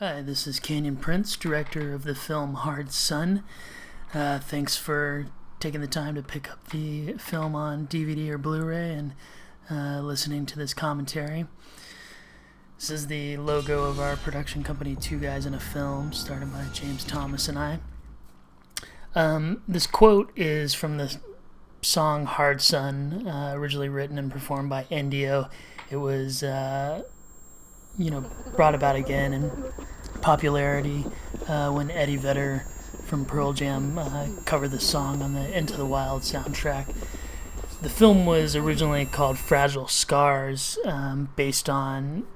Hi, this is Canyon Prince, director of the film Hard Sun. Thanks for taking the time to pick up the film on DVD or Blu-ray and listening to this commentary. This is the logo of our production company, Two Guys in a Film, started by James Thomas and I. This quote is from the song Hard Sun, originally written and performed by Endio. It was, brought about again in popularity when Eddie Vedder from Pearl Jam covered the song on the Into the Wild soundtrack. The film was originally called Fragile Scars, based on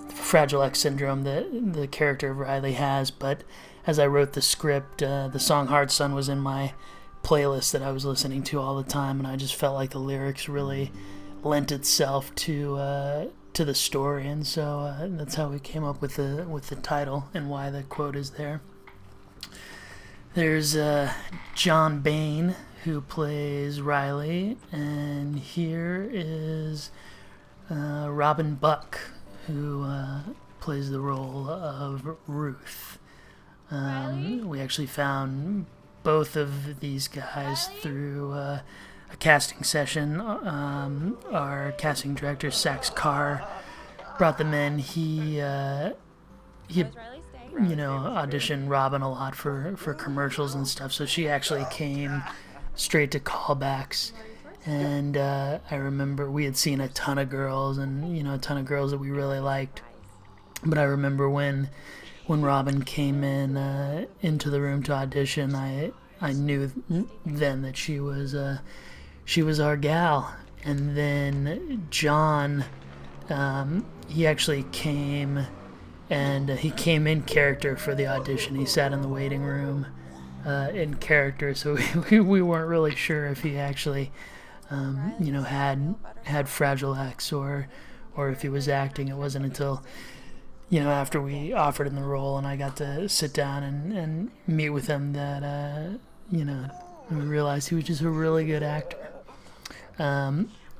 Fragile X syndrome that the character of Riley has, but as I wrote the script, the song Hard Sun was in my playlist that I was listening to all the time, and I just felt like the lyrics really lent itself to the story, and so that's how we came up with the title and why the quote is there. There's John Bain, who plays Riley, and here is Robin Buck, who plays the role of Ruth. We actually found both of these guys through a casting session. Our casting director, Sax Carr, brought them in. He auditioned Robin a lot for commercials and stuff, so she actually came straight to callbacks. And I remember we had seen a ton of girls, and a ton of girls that we really liked. But I remember when Robin came into the room to audition, I knew then that she was our gal. And then John, he actually came, and he came in character for the audition. He sat in the waiting room in character, so we weren't really sure if he actually had Fragile X or if he was acting. It wasn't until after we offered him the role and I got to sit down and meet with him that we realized he was just a really good actor.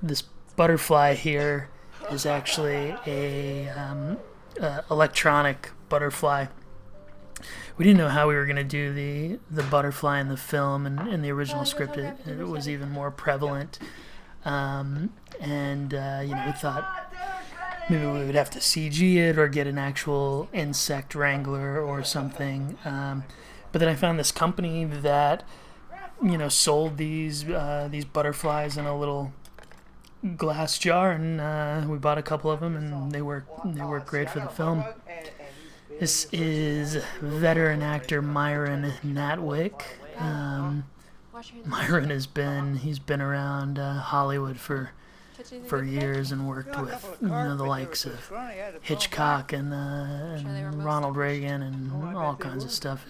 This butterfly here is actually a electronic butterfly. We didn't know how we were going to do the butterfly in the film, and in the original script it was even more prevalent. We thought maybe we would have to CG it or get an actual insect wrangler or something. But then I found this company that sold these butterflies in a little glass jar, and we bought a couple of them, and they work great for the film. This is veteran actor Myron Natwick. Myron he's been around Hollywood for years and worked with the likes of Hitchcock and Ronald Reagan and all kinds of stuff.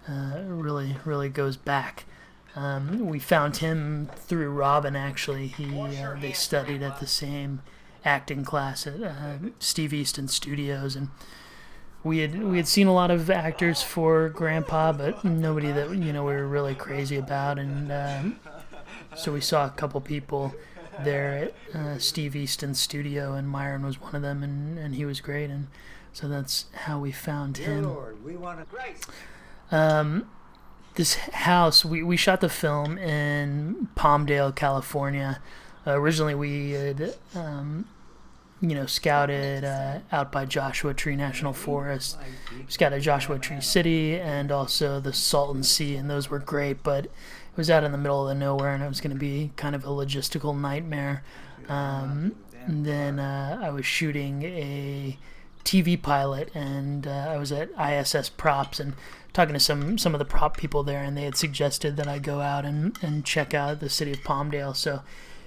Really goes back. We found him through Robin. Actually, they studied at the same acting class at Steve Easton Studios, and we had seen a lot of actors for Grandpa, but nobody that we were really crazy about, and so we saw a couple people there at Steve Easton's studio, and Myron was one of them, and he was great, and so that's how we found him. This house, we shot the film in Palmdale, California. Originally we had scouted out by Joshua Tree National Forest. We scouted Joshua Tree City and also the Salton Sea, and those were great, but it was out in the middle of the nowhere, and it was going to be kind of a logistical nightmare. And then I was shooting a TV pilot, and I was at ISS Props and talking to some of the prop people there, and they had suggested that I go out and check out the city of Palmdale. So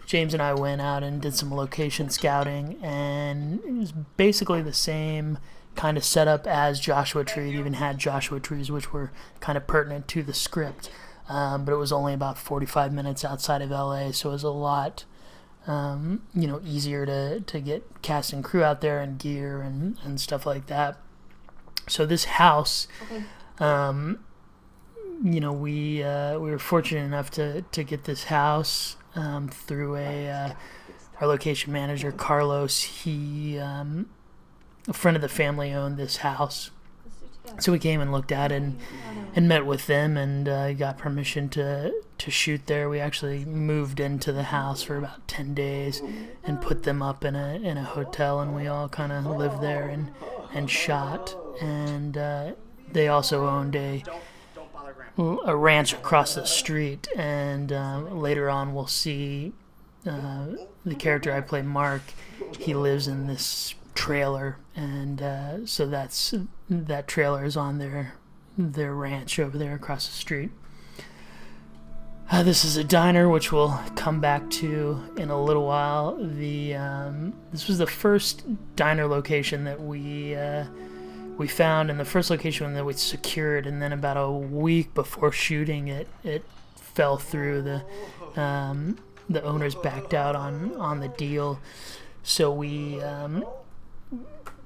James and I went out and did some location scouting, and it was basically the same kind of setup as Joshua Tree. It even had Joshua trees, which were kind of pertinent to the script, but it was only about 45 minutes outside of LA, so it was a lot easier to get cast and crew out there and gear and stuff like that. So this house, we were fortunate enough to get this house through our location manager Carlos. He a friend of the family owned this house. So we came and looked at it and met with them and got permission to shoot there. We actually moved into the house for about 10 days and put them up in a hotel, and we all kind of lived there and shot. And they also owned a ranch across the street, and later on we'll see the character I play, Mark. He lives in this trailer, and so that trailer is on their ranch over there across the street. This is a diner, which we'll come back to in a little while. This was the first diner location that we found, and the first location that we secured, and then about a week before shooting it fell through. The owners backed out on the deal, so we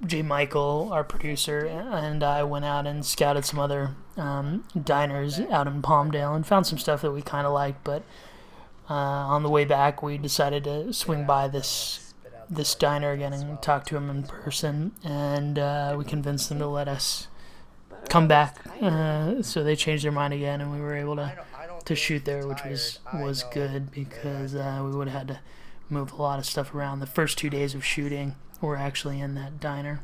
J. Michael, our producer, and I went out and scouted some other diners out in Palmdale and found some stuff that we kind of liked. But on the way back, we decided to swing by this diner again and talk to them in person, and we convinced them to let us come back. So they changed their mind again, and we were able to shoot there, which was good, because we would have had to move a lot of stuff around. The first 2 days of shooting were actually in that diner.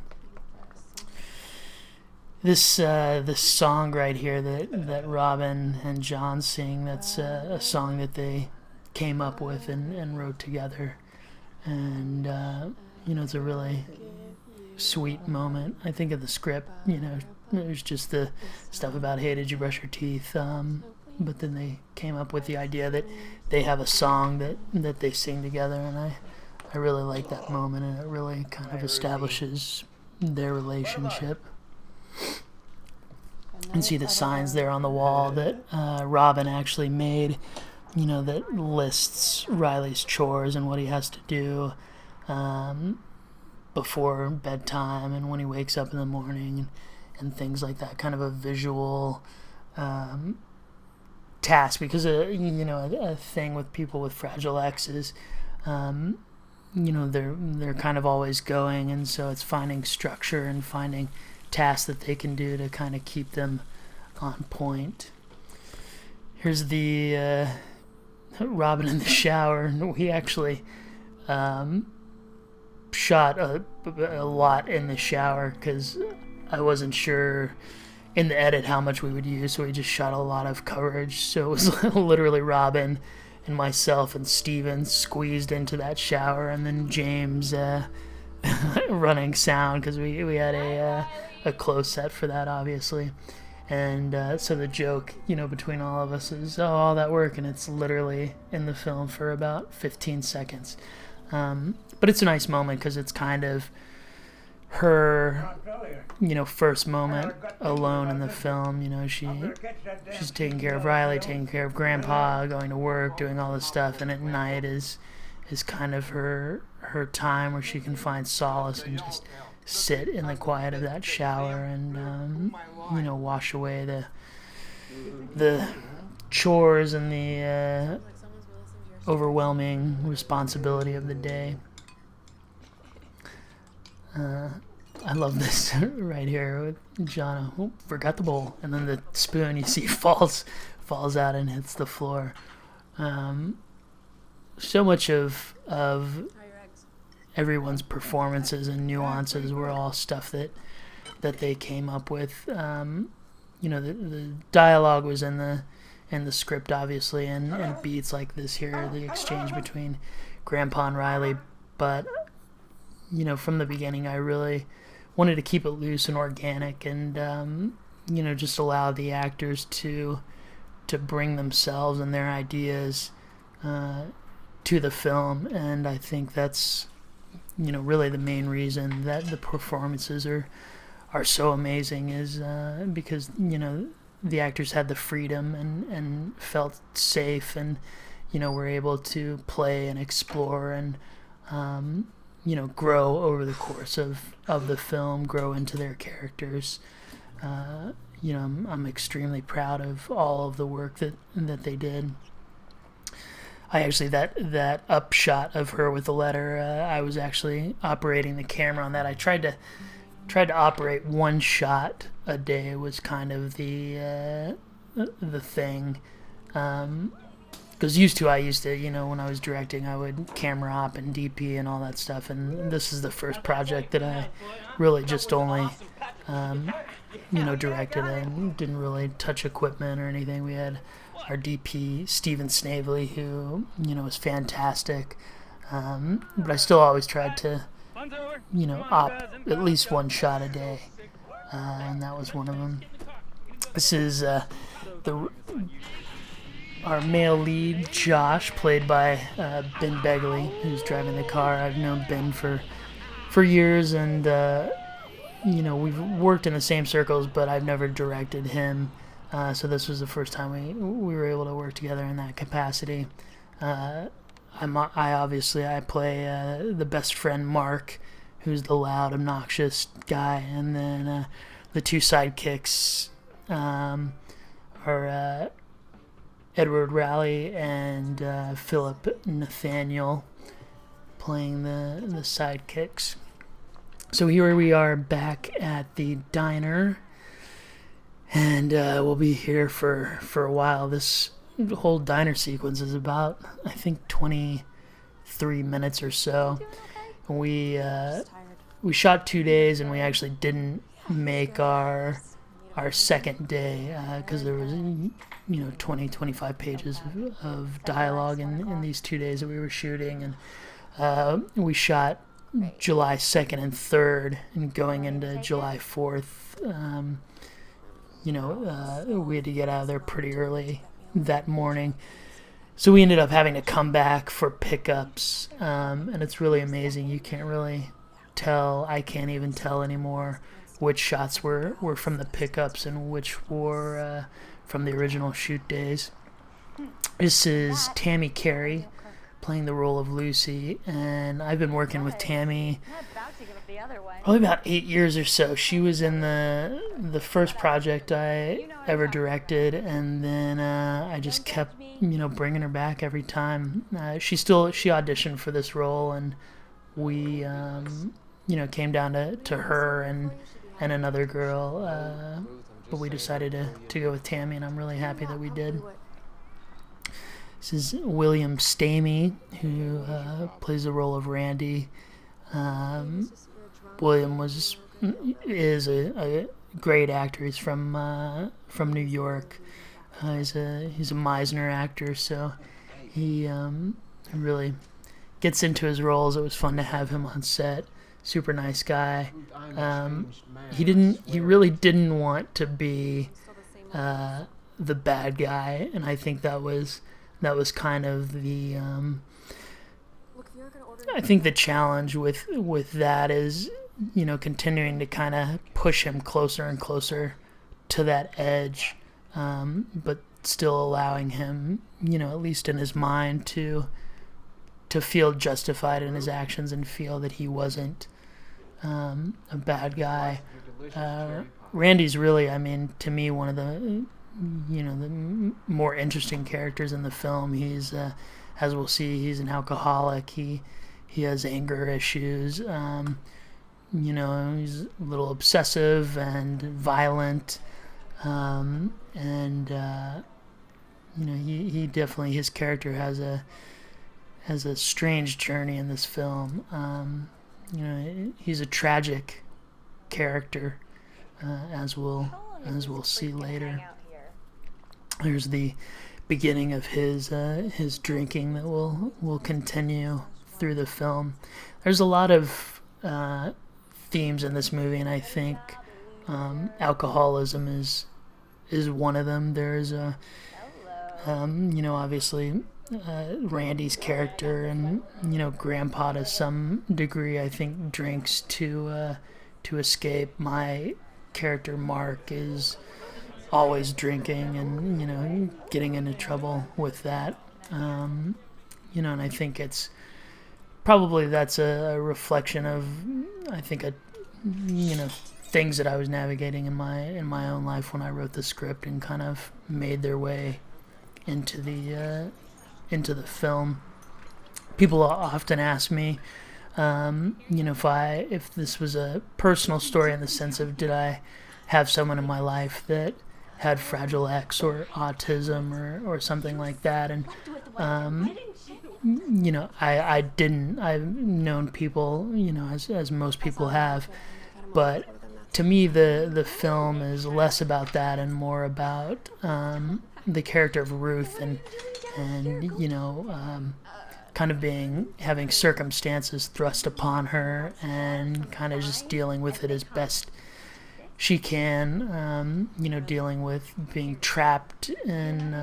This song right here that Robin and John sing, that's a song that they came up with and wrote together, and it's a really sweet moment. I think of the script, there's just the stuff about, hey, did you brush your teeth? But then they came up with the idea that they have a song that they sing together, and I really like that moment, and it really kind of establishes their relationship. And see the signs there on the wall that Robin actually made, that lists Riley's chores and what he has to do before bedtime and when he wakes up in the morning and things like that. Kind of a visual task, because a thing with people with Fragile X is they're kind of always going, and so it's finding structure and finding tasks that they can do to kind of keep them on point. Here's the Robin in the shower. We actually shot a lot in the shower because I wasn't sure in the edit how much we would use, so we just shot a lot of coverage. So it was literally Robin and myself and Steven squeezed into that shower, and then James running sound, because we had a close set for that, obviously. And so the joke, between all of us is, all that work, and it's literally in the film for about 15 seconds. But it's a nice moment because it's kind of her, first moment alone in the film. She's taking care of Riley, taking care of Grandpa, going to work, doing all this stuff, and at night is kind of her time where she can find solace and just sit in the quiet of that shower and wash away the chores and the overwhelming responsibility of the day. I love this right here with John. Oh, forgot the bowl, and then the spoon, you see, falls out and hits the floor. So much of everyone's performances and nuances were all stuff that they came up with. The dialogue was in the script, obviously, and beats like this here, the exchange between Grandpa and Riley. But from the beginning, I really wanted to keep it loose and organic, and just allow the actors to bring themselves and their ideas to the film. And I think that's really the main reason that the performances are so amazing, is because the actors had the freedom and felt safe, and were able to play and explore and grow over the course of the film, grow into their characters. I'm extremely proud of all of the work that they did. I actually, that upshot of her with the letter, I was actually operating the camera on that. I tried to tried to operate one shot a day was kind of the thing. Because I used to, when I was directing, I would camera op and DP and all that stuff. And this is the first project that I really just only, directed and didn't really touch equipment or anything. We had our DP, Steven Snavely, who, was fantastic. But I still always tried to, op at least one shot a day. And that was one of them. This is our male lead, Josh, played by Ben Begley, who's driving the car. I've known Ben for years, and we've worked in the same circles, but I've never directed him. So this was the first time we were able to work together in that capacity. I play the best friend Mark, who's the loud, obnoxious guy, and then the two sidekicks are Edward Raleigh and Philip Nathaniel, playing the sidekicks. So here we are back at the diner, and we'll be here for a while. This whole diner sequence is about, I think, 23 minutes or so. We shot 2 days, and we actually didn't make our second day because there was 20-25 pages of dialogue in these 2 days that we were shooting, and we shot July 2nd and 3rd, and going into July 4th, we had to get out of there pretty early that morning. So we ended up having to come back for pickups, and it's really amazing. You can't really tell, I can't even tell anymore which shots were from the pickups and which were from the original shoot days. This is Tammy Carey playing the role of Lucy, and I've been working with Tammy probably about 8 years or so. She was in the first project I ever directed, and then I just kept bringing her back every time. She auditioned for this role, and we came down to her and another girl, but we decided to go with Tammy, and I'm really happy that we did. This is William Stamey, who plays the role of Randy. William is a great actor. He's from New York. He's a Meisner actor, so he really gets into his roles. It was fun to have him on set. Super nice guy. He really didn't want to be the bad guy, and I think that was kind of the I think the challenge with that is continuing to kind of push him closer and closer to that edge, but still allowing him at least in his mind to feel justified in his actions and feel that he wasn't a bad guy. Randy's really, to me, one of the the more interesting characters in the film. He's as we'll see, he's an alcoholic. He has anger issues. He's a little obsessive and violent, he definitely, his character has a strange journey in this film. He's a tragic character, as we'll see later. There's the beginning of his drinking that will continue through the film. There's a lot of themes in this movie, and I think alcoholism is one of them. There's obviously Randy's character, and Grandpa to some degree I think drinks to escape. My character Mark is always drinking and getting into trouble with that, and I think it's probably that's a reflection of things that I was navigating in my own life when I wrote the script and kind of made their way into the film. People often ask me If this was a personal story in the sense of, did I have someone in my life that had Fragile X or autism or something like that, and I didn't. I've known people, as most people have, but to me the film is less about that and more about the character of Ruth and kind of having circumstances thrust upon her and kind of just dealing with it as best she can, dealing with being trapped in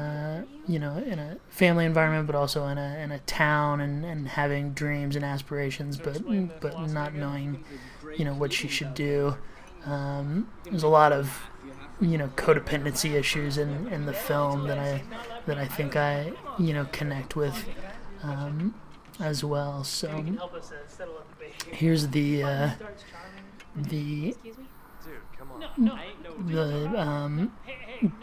in a family environment, but also in a town, and having dreams and aspirations, but not knowing what she should do. There's a lot of codependency issues in the film that I think I connect with as well. So here's the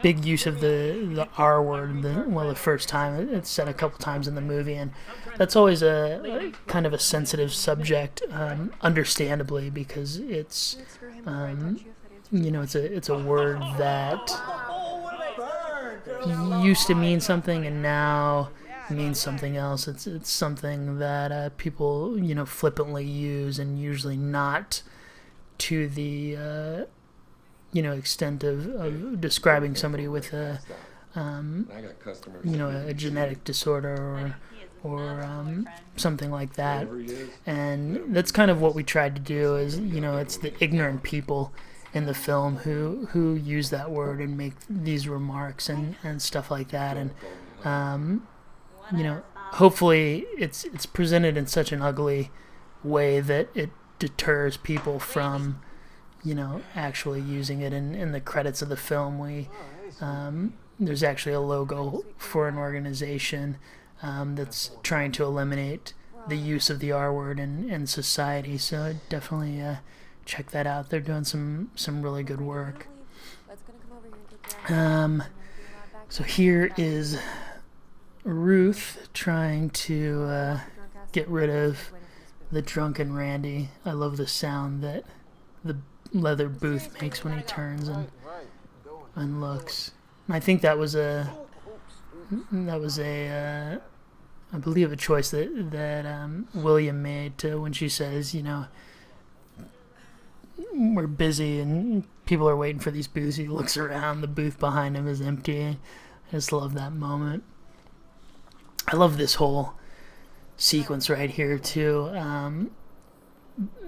big use of the R word. The first time it's said a couple times in the movie, and that's always a kind of a sensitive subject, understandably, because it's it's a word that used to mean something and now means something else. It's something that people flippantly use, and usually not to the extent of describing somebody with a a genetic disorder or something like that. And that's kind of what we tried to do. Is it's the ignorant people in the film who use that word and make these remarks and stuff like that. And hopefully it's presented in such an ugly way that it deters people from actually using it. In the credits of the film, there's actually a logo for an organization that's trying to eliminate the use of the R word in society. So definitely check that out. They're doing some really good work. So here is Ruth trying to get rid of the drunken Randy. I love the sound that the leather booth makes when he turns and looks. I think that was a I believe a choice that William made to, when she says, we're busy and people are waiting for these booths. He looks around, the booth behind him is empty. I just love that moment. I love this whole sequence right here too.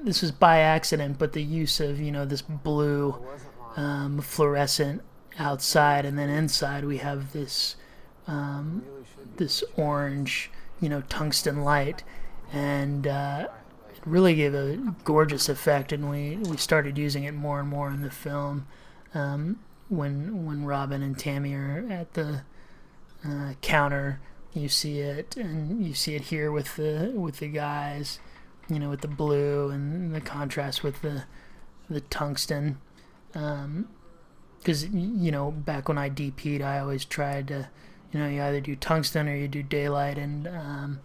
This was by accident, but the use of this blue fluorescent outside, and then inside we have this this orange tungsten light, and it really gave a gorgeous effect. And we started using it more and more in the film. When Robin and Tammy are at the counter, you see it, and you see it here with the guys, with the blue and the contrast with the tungsten. Because back when I DP'd, I always tried to, you either do tungsten or you do daylight, and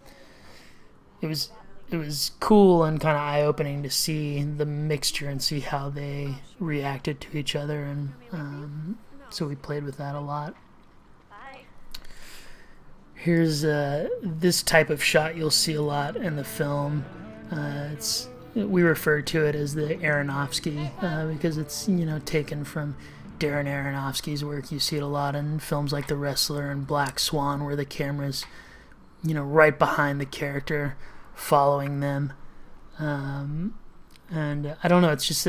it was cool and kind of eye-opening to see the mixture and see how they reacted to each other, and so we played with that a lot. Here's this type of shot you'll see a lot in the film. We refer to it as the Aronofsky because it's taken from Darren Aronofsky's work. You see it a lot in films like The Wrestler and Black Swan, where the camera's right behind the character, following them. And I don't know, it's just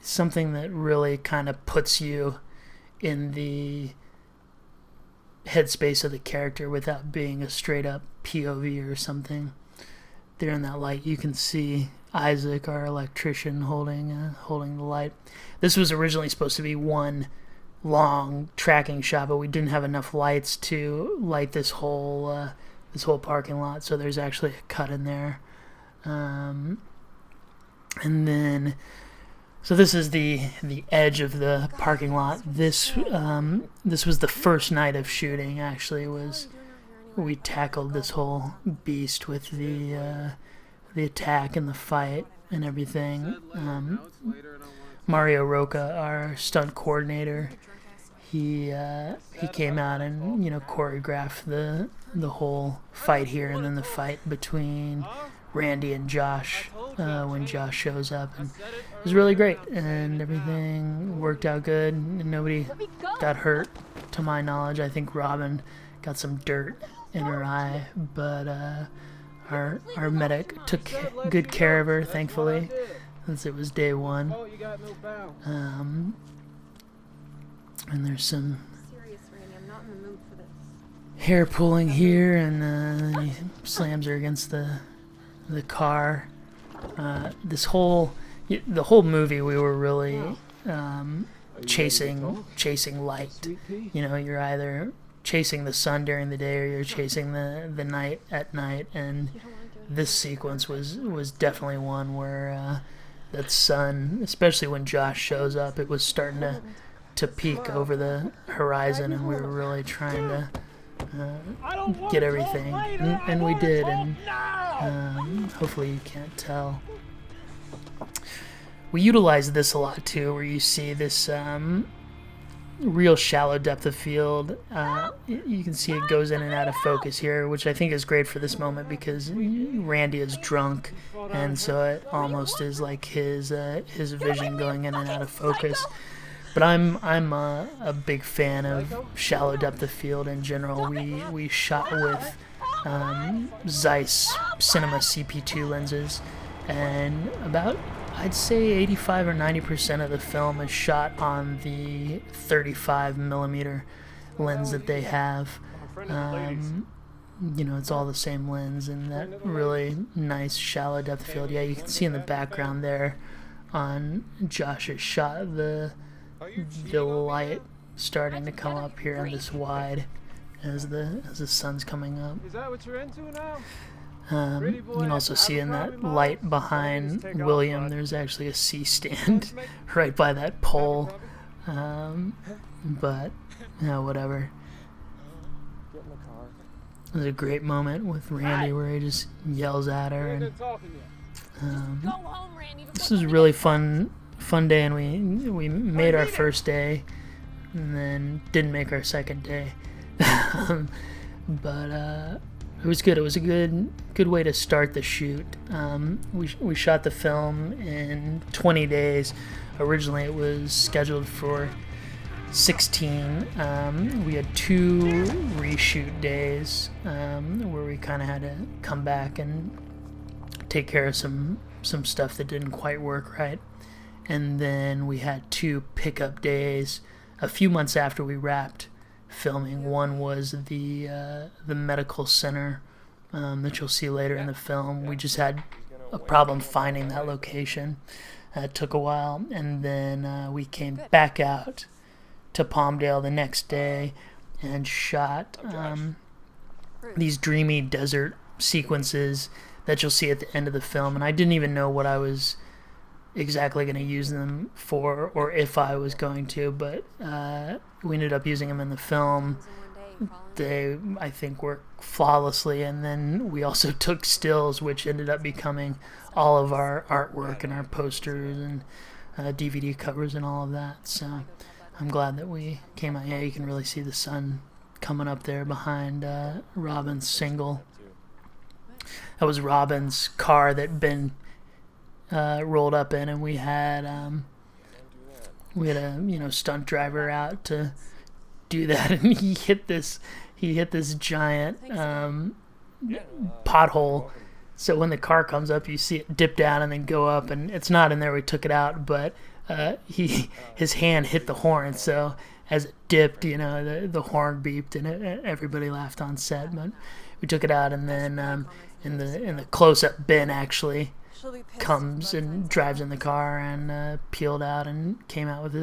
something that really kind of puts you in the headspace of the character without being a straight up POV or something. There in that light you can see Isaac, our electrician, holding the light. This was originally supposed to be one long tracking shot, but we didn't have enough lights to light this whole parking lot, so there's actually a cut in there. And then, so this is the edge of the parking lot. This was the first night of shooting. Actually, we tackled this whole beast with the the attack and the fight and everything. Mario Roca, our stunt coordinator, he came out and choreographed the whole fight here, and then the fight between Randy and Josh when Josh shows up, and it was really great, and everything worked out good, and nobody got hurt to my knowledge. I think Robin got some dirt in her eye, but our medic took good care of her, thankfully, since it was day one. And there's some hair pulling here, and he slams her against the car. The whole movie we were really chasing light. You're either chasing the sun during the day or you're chasing the night at night, and this sequence was definitely one where that sun, especially when Josh shows up, it was starting to peek over the horizon, and we were really trying to get everything, and we did, and hopefully you can't tell. We utilize this a lot too, where you see this real shallow depth of field. You can see it goes in and out of focus here, which I think is great for this moment because Randy is drunk, and so it almost is like his vision going in and out of focus. But I'm a big fan of shallow depth of field in general. We shot with Zeiss Cinema CP2 lenses, and about, I'd say 85 or 90% of the film is shot on the 35 millimeter lens that they have. It's all the same lens, and that really nice shallow depth of field. Yeah, you can see in the background there on Josh's shot the light starting to come up here on this wide as the sun's coming up. Is that what you're into now? You can also see in that light behind William, there's actually a C-stand right by that pole. But whatever. It was a great moment with Randy where he just yells at her, and this was a really fun day, and we made our first day and then didn't make our second day. But it was good. It was a good way to start the shoot. We shot the film in 20 days. Originally it was scheduled for 16. We had 2 reshoot days where we kind of had to come back and take care of some stuff that didn't quite work right. And then we had 2 pickup days a few months after we wrapped filming. One was the medical center that you'll see later in the film. We just had a problem finding that location. It took a while, and then we came back out to Palmdale the next day and shot these dreamy desert sequences that you'll see at the end of the film. And I didn't even know what I was exactly going to use them for, or if I was going to, but we ended up using them in the film. They, I think, worked flawlessly, and then we also took stills, which ended up becoming all of our artwork and our posters and DVD covers and all of that. So I'm glad that we came out. Yeah, you can really see the sun coming up there behind Robin's single. That was Robin's car that Ben rolled up in, and we had a stunt driver out to do that, and he hit this giant pothole. So when the car comes up, you see it dip down and then go up, and it's not in there. We took it out, but his hand hit the horn, so as it dipped, the horn beeped, and everybody laughed on set. But we took it out, and then in the close-up, Ben actually comes and drives in the car and peeled out and came out with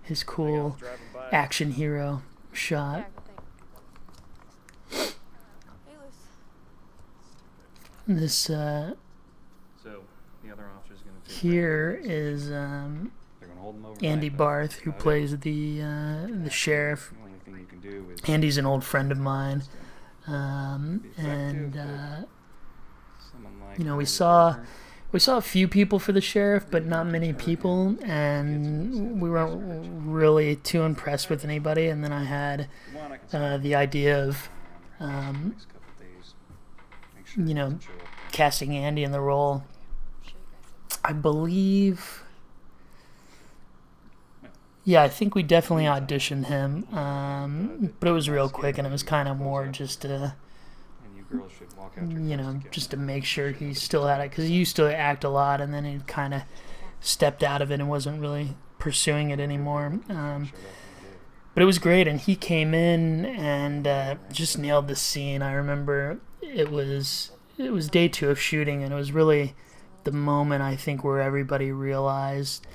his cool action hero shot. This here is Andy Barth, who plays the sheriff. Andy's an old friend of mine, and you know, we saw a few people for the sheriff, but not many people, and we weren't really too impressed with anybody. And then I had the idea of, you know, casting Andy in the role. I believe, yeah, I think we definitely auditioned him, but it was real quick, and it was kind of more just to, you know, just to make sure he still had it, because he used to act a lot, and then he kind of stepped out of it and wasn't really pursuing it anymore. But it was great, and he came in and just nailed the scene. I remember it was day 2 of shooting, and it was really the moment, I think, where everybody realized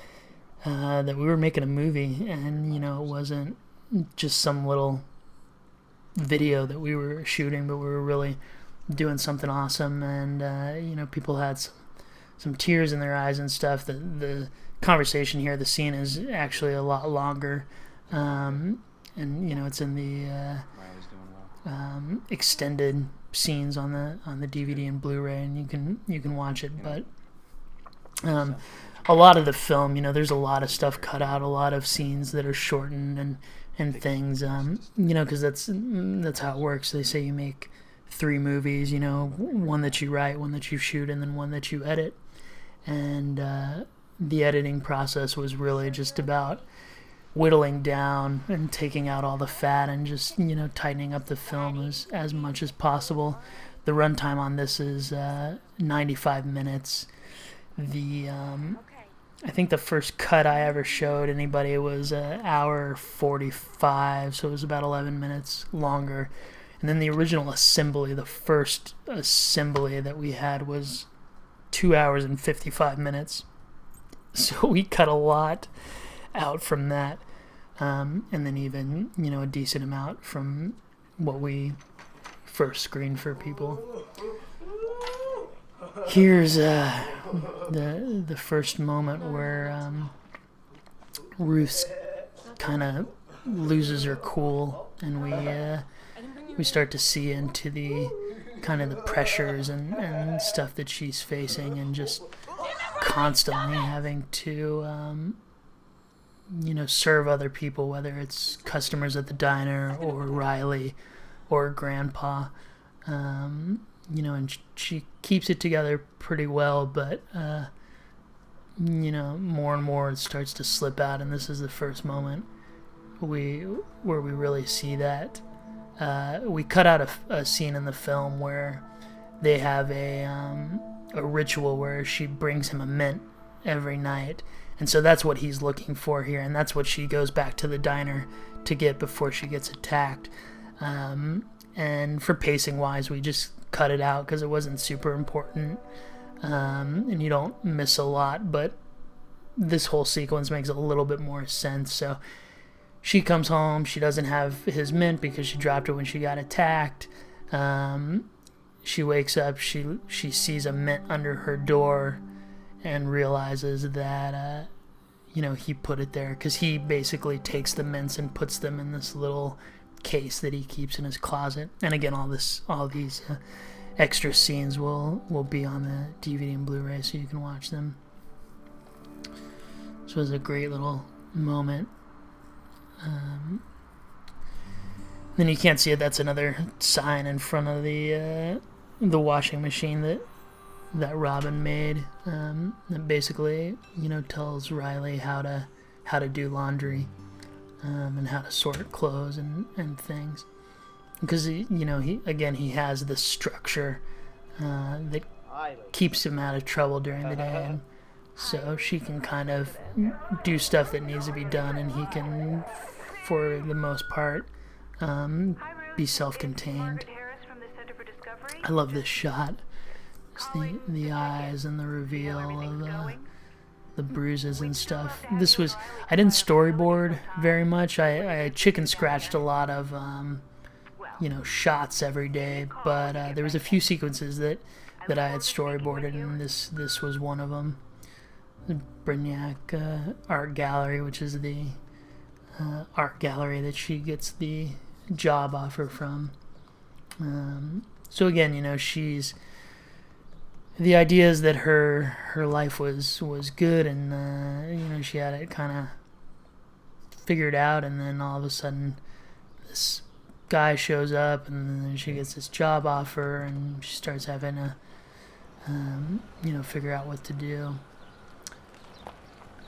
that we were making a movie, and, you know, it wasn't just some little video that we were shooting, but we were really doing something awesome. And you know, people had some tears in their eyes and stuff. The conversation here, the scene is actually a lot longer, and, you know, it's in the extended scenes on the DVD and Blu-ray, and you can watch it. But a lot of the film, you know, there's a lot of stuff cut out, a lot of scenes that are shortened and things, you know, because that's how it works. They say you make 3 movies, you know, one that you write, one that you shoot, and then one that you edit. And the editing process was really just about whittling down and taking out all the fat and just, you know, tightening up the film as much as possible. The runtime on this is 95 minutes. I think the first cut I ever showed anybody was an hour 45, so it was about 11 minutes longer. And then the original assembly, the first assembly that we had, was 2 hours and 55 minutes. So we cut a lot out from that, and then even, you know, a decent amount from what we first screened for people. Here's the first moment where Ruth kind of loses her cool, and we start to see into the kind of the pressures and stuff that she's facing, and just constantly having to you know, serve other people, whether it's customers at the diner or Riley or Grandpa. You know, and she keeps it together pretty well, but you know, more and more it starts to slip out, and this is the first moment where we really see that. We cut out a scene in the film where they have a ritual where she brings him a mint every night, and so that's what he's looking for here, and that's what she goes back to the diner to get before she gets attacked. And for pacing wise, we just cut it out because it wasn't super important, and you don't miss a lot, but this whole sequence makes a little bit more sense. So she comes home, she doesn't have his mint because she dropped it when she got attacked. She wakes up, she sees a mint under her door and realizes that you know, he put it there, because he basically takes the mints and puts them in this little case that he keeps in his closet. And again, all these extra scenes will be on the DVD and Blu-ray, so you can watch them. This was a great little moment. Then you can't see it. That's another sign in front of the washing machine that Robin made. That basically, you know, tells Riley how to do laundry. And how to sort clothes and things, because you know, he has this structure that keeps him out of trouble during the day, and so she can kind of do stuff that needs to be done, and he can, for the most part, be self-contained. I love this shot. It's the eyes and the reveal of the bruises and stuff. I didn't storyboard very much. I chicken scratched a lot of you know, shots every day, but there was a few sequences that I had storyboarded, and this was one of them. The Brignac Art Gallery, which is the art gallery that she gets the job offer from. So again, you know, she's the idea is that her life was good, and she had it kind of figured out, and then all of a sudden this guy shows up, and then she gets this job offer, and she starts having to figure out what to do.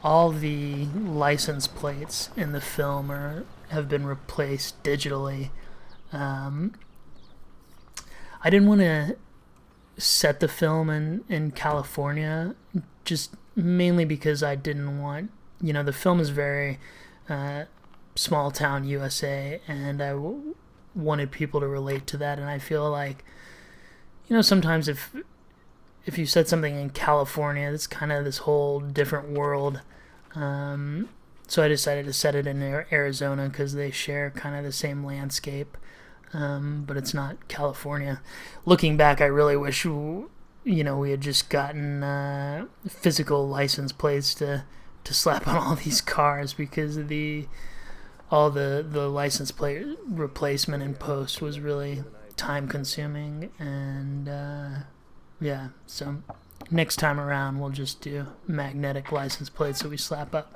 All the license plates in the film have been replaced digitally. I didn't want to set the film in California, just mainly because I didn't want, the film is very small town USA, and I wanted people to relate to that, and I feel like, sometimes if you set something in California, it's kind of this whole different world. So I decided to set it in Arizona because they share kind of the same landscape, but it's not California. Looking back, I really wish we had just gotten physical license plates to slap on all these cars, because all the license plate replacement in post was really time consuming, and so next time around we'll just do magnetic license plates that we slap up.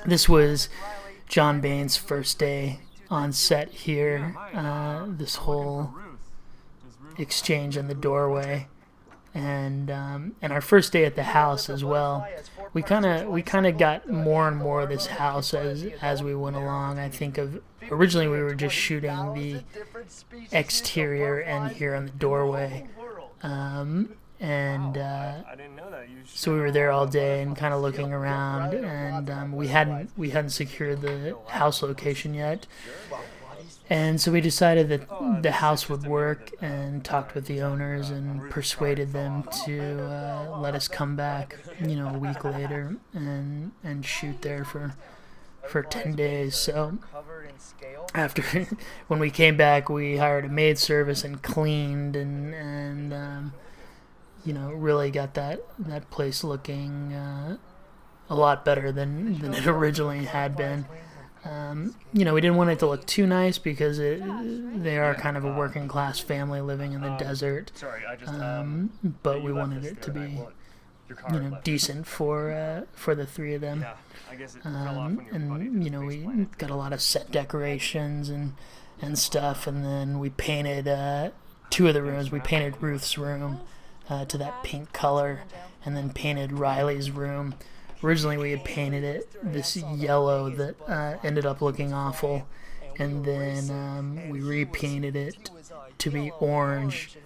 This was John Bain's first day on set here. This whole exchange in the doorway, and our first day at the house as well. We kind of got more and more of this house as we went along. I think originally we were just shooting the exterior and here on the doorway. So we were there all day and kind of looking around, and we hadn't secured the house location yet, and so we decided that the house would work, and talked with the owners and persuaded them to let us come back a week later and shoot there for 10 days. So after when we came back, we hired a maid service and cleaned and really got that place looking a lot better than it originally had been. We didn't want it to look too nice because they are kind of a working class family living in the desert, but we wanted it to be decent for the three of them. And we got a lot of set decorations and stuff, and then we painted two of the rooms. We painted Ruth's room to that pink color, and then painted Riley's room. Originally we had painted it this yellow that ended up looking awful, and then we repainted it to be orange,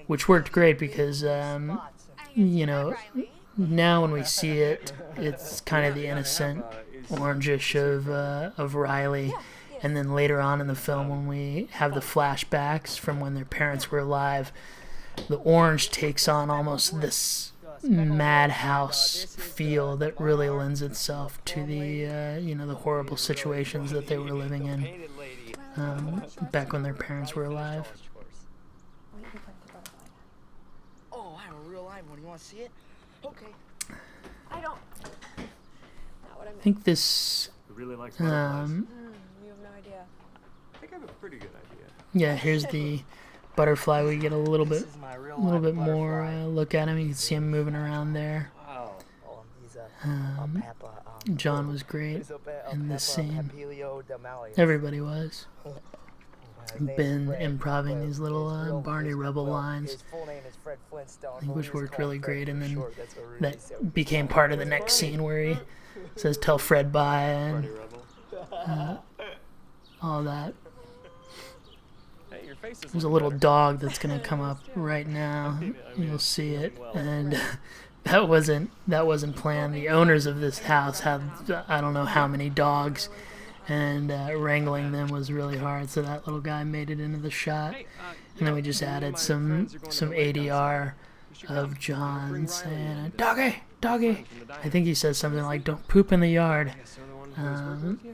which worked great because now when we see it, it's kind of the innocent orangish of Riley, and then later on in the film when we have the flashbacks from when their parents were alive, the orange takes on almost this madhouse feel that really lends itself to the the horrible situations that they were living in back when their parents were alive. Oh, I have a real live one. You want to see it? Okay. I don't. Not what I meant. I think this. Really likes butterflies. You have no idea. I think I have a pretty good idea. Yeah, here's the butterfly. We get a little bit more look at him. You can see him moving around there. John was great in this scene. Everybody was. Been improvising these little Barney Rubble lines, which worked really great, and then that became part of the next scene where he says "Tell Fred bye" and all that. There's a little dog that's gonna come up right now. You'll see it, and that wasn't planned. The owners of this house have I don't know how many dogs, and wrangling them was really hard. So that little guy made it into the shot, and then we just added some ADR of John saying "doggy, doggy." I think he says something like "don't poop in the yard."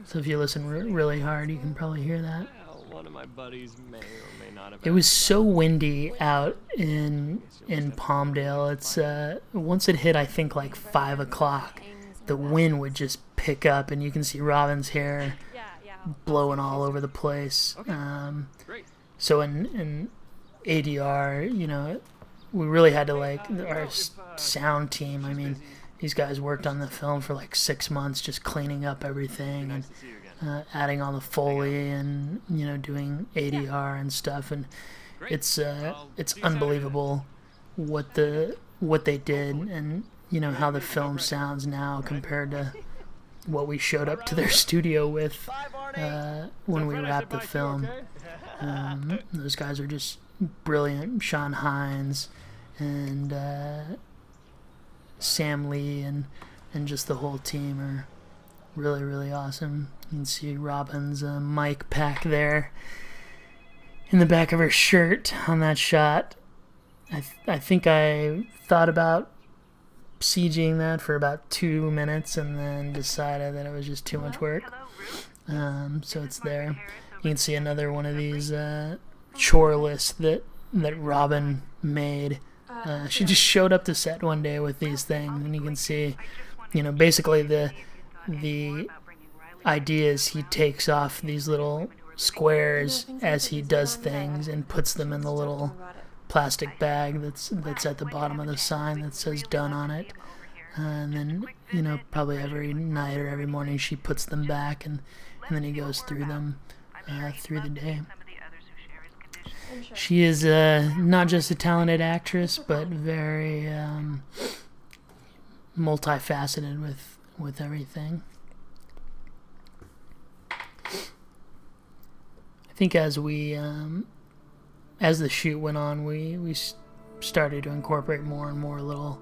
So if you listen really hard, you can probably hear that. One of my buddies may or may not have. It was so windy out in Palmdale. It's once it hit, I think like 5 o'clock, the wind would just pick up, and you can see Robin's hair blowing all over the place. So in ADR, we really had to like our sound team. I mean, these guys worked on the film for like 6 months, just cleaning up everything and adding all the Foley and doing ADR and stuff. And it's unbelievable what they did and how the film sounds now compared to what we showed up to their studio with when we wrapped the film. Those guys are just brilliant. Sean Hines and Sam Lee and just the whole team are really, really awesome. You can see Robin's mic pack there in the back of her shirt on that shot. I think I thought about CGing that for about 2 minutes and then decided that it was just too much work. So it's there. You can see another one of these chore lists that Robin made. She just showed up to set one day with these things, and you can see, basically the idea is he takes off these little squares as he does things and puts them in the little plastic bag that's at the bottom of the sign that says done on it. And then, probably every night or every morning she puts them back, and then he goes through them through the day. She is not just a talented actress, but very multifaceted with everything. I think as the shoot went on, we started to incorporate more and more little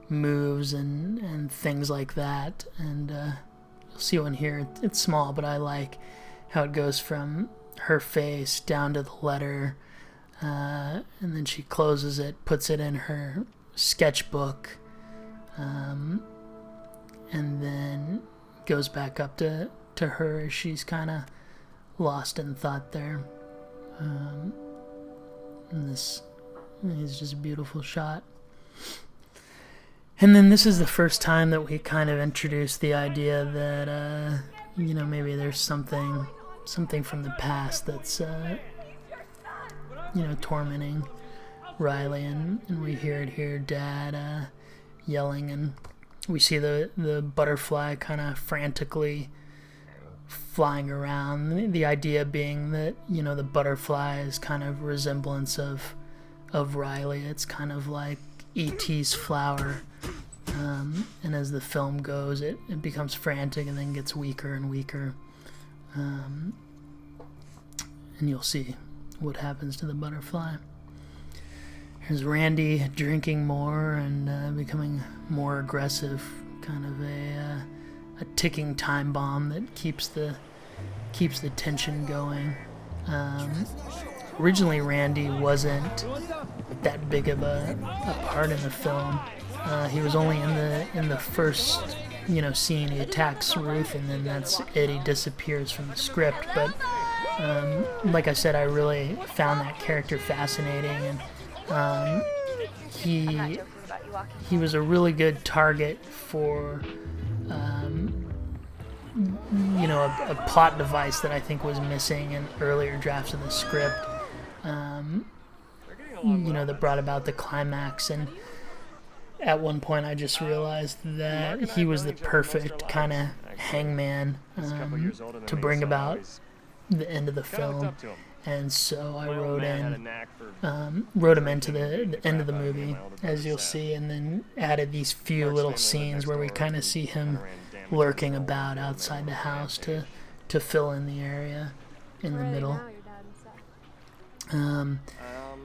moves and things like that. And you'll see one here. It's small, but I like how it goes from her face down to the letter, and then she closes it, puts it in her sketchbook, and then goes back up to her as she's kind of lost in thought there. And this is just a beautiful shot. And then this is the first time that we kind of introduced the idea that maybe there's something from the past that's tormenting Riley, and we hear it here, Dad yelling, and we see the butterfly kind of frantically flying around. The idea being that the butterfly is kind of resemblance of Riley. It's kind of like E.T.'s flower, and as the film goes, it becomes frantic and then gets weaker and weaker. And you'll see what happens to the butterfly. Here's Randy drinking more and becoming more aggressive, kind of a ticking time bomb that keeps the tension going. Originally, Randy wasn't that big of a part in the film. He was only in the first scene. He attacks Ruth, and then that's it. He disappears from the script. But like I said, I really found that character fascinating, and he was a really good target for a plot device that I think was missing in earlier drafts of the script. That brought about the climax, and at one point I just realized that he was the perfect kind of hangman to bring about the end of the film, and so I wrote him into the end of the movie, as you'll see, and then added these few little scenes where we kind of see him lurking about outside the house to fill in the area in the middle.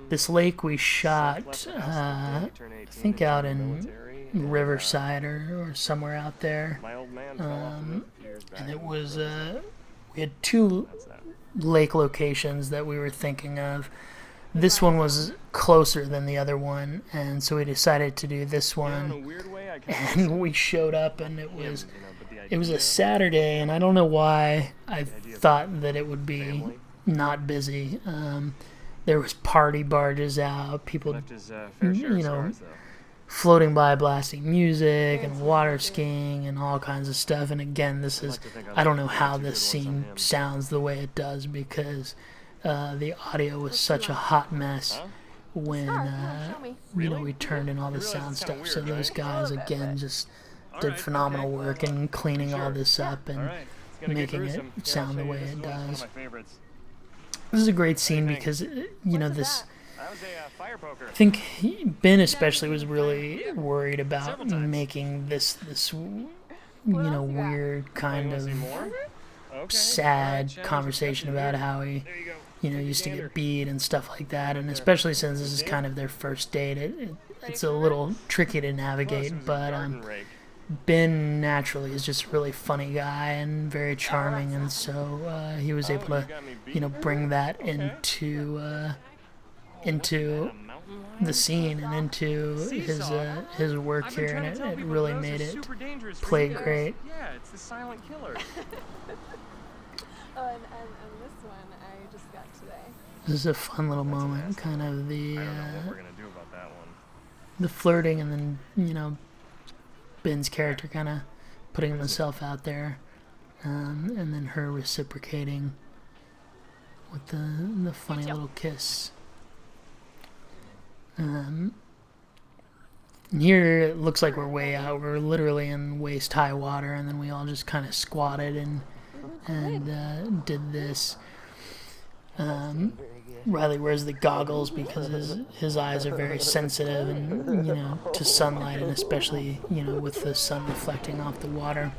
This lake we shot, I think out in Riverside or somewhere out there, and it was we had 2 lake locations that we were thinking of. This one was closer than the other one, and so we decided to do this one. And we showed up, and it was a Saturday, and I don't know why I thought that it would be not busy. There was party barges out, people, floating by blasting music and water skiing and all kinds of stuff. And again, I don't know how this scene sounds the way it does because the audio was such a hot mess. when we turned in all the sound stuff. So those guys again just did phenomenal work in cleaning all this up and making it sound the way it does. This is a great scene because this. I think Ben especially was really worried about making this weird kind of sad conversation about how he used to get beat and stuff like that, and especially since this is kind of their first date, it's a little tricky to navigate, but Ben naturally is just a really funny guy and very charming, and so he was able to bring that into the scene and into his work here, and it really made it play great. Yeah, it's the silent killer. Oh, and this one I just got today. This is a fun little moment, kind of the I don't know what we're gonna do about that one. the flirting, and then Ben's character kind of putting himself out there, and then her reciprocating with the funny little kiss. And here it looks like we're way out. We're literally in waist high water, and then we all just kind of squatted and did this. Riley wears the goggles because his eyes are very sensitive and to sunlight, and especially with the sun reflecting off the water.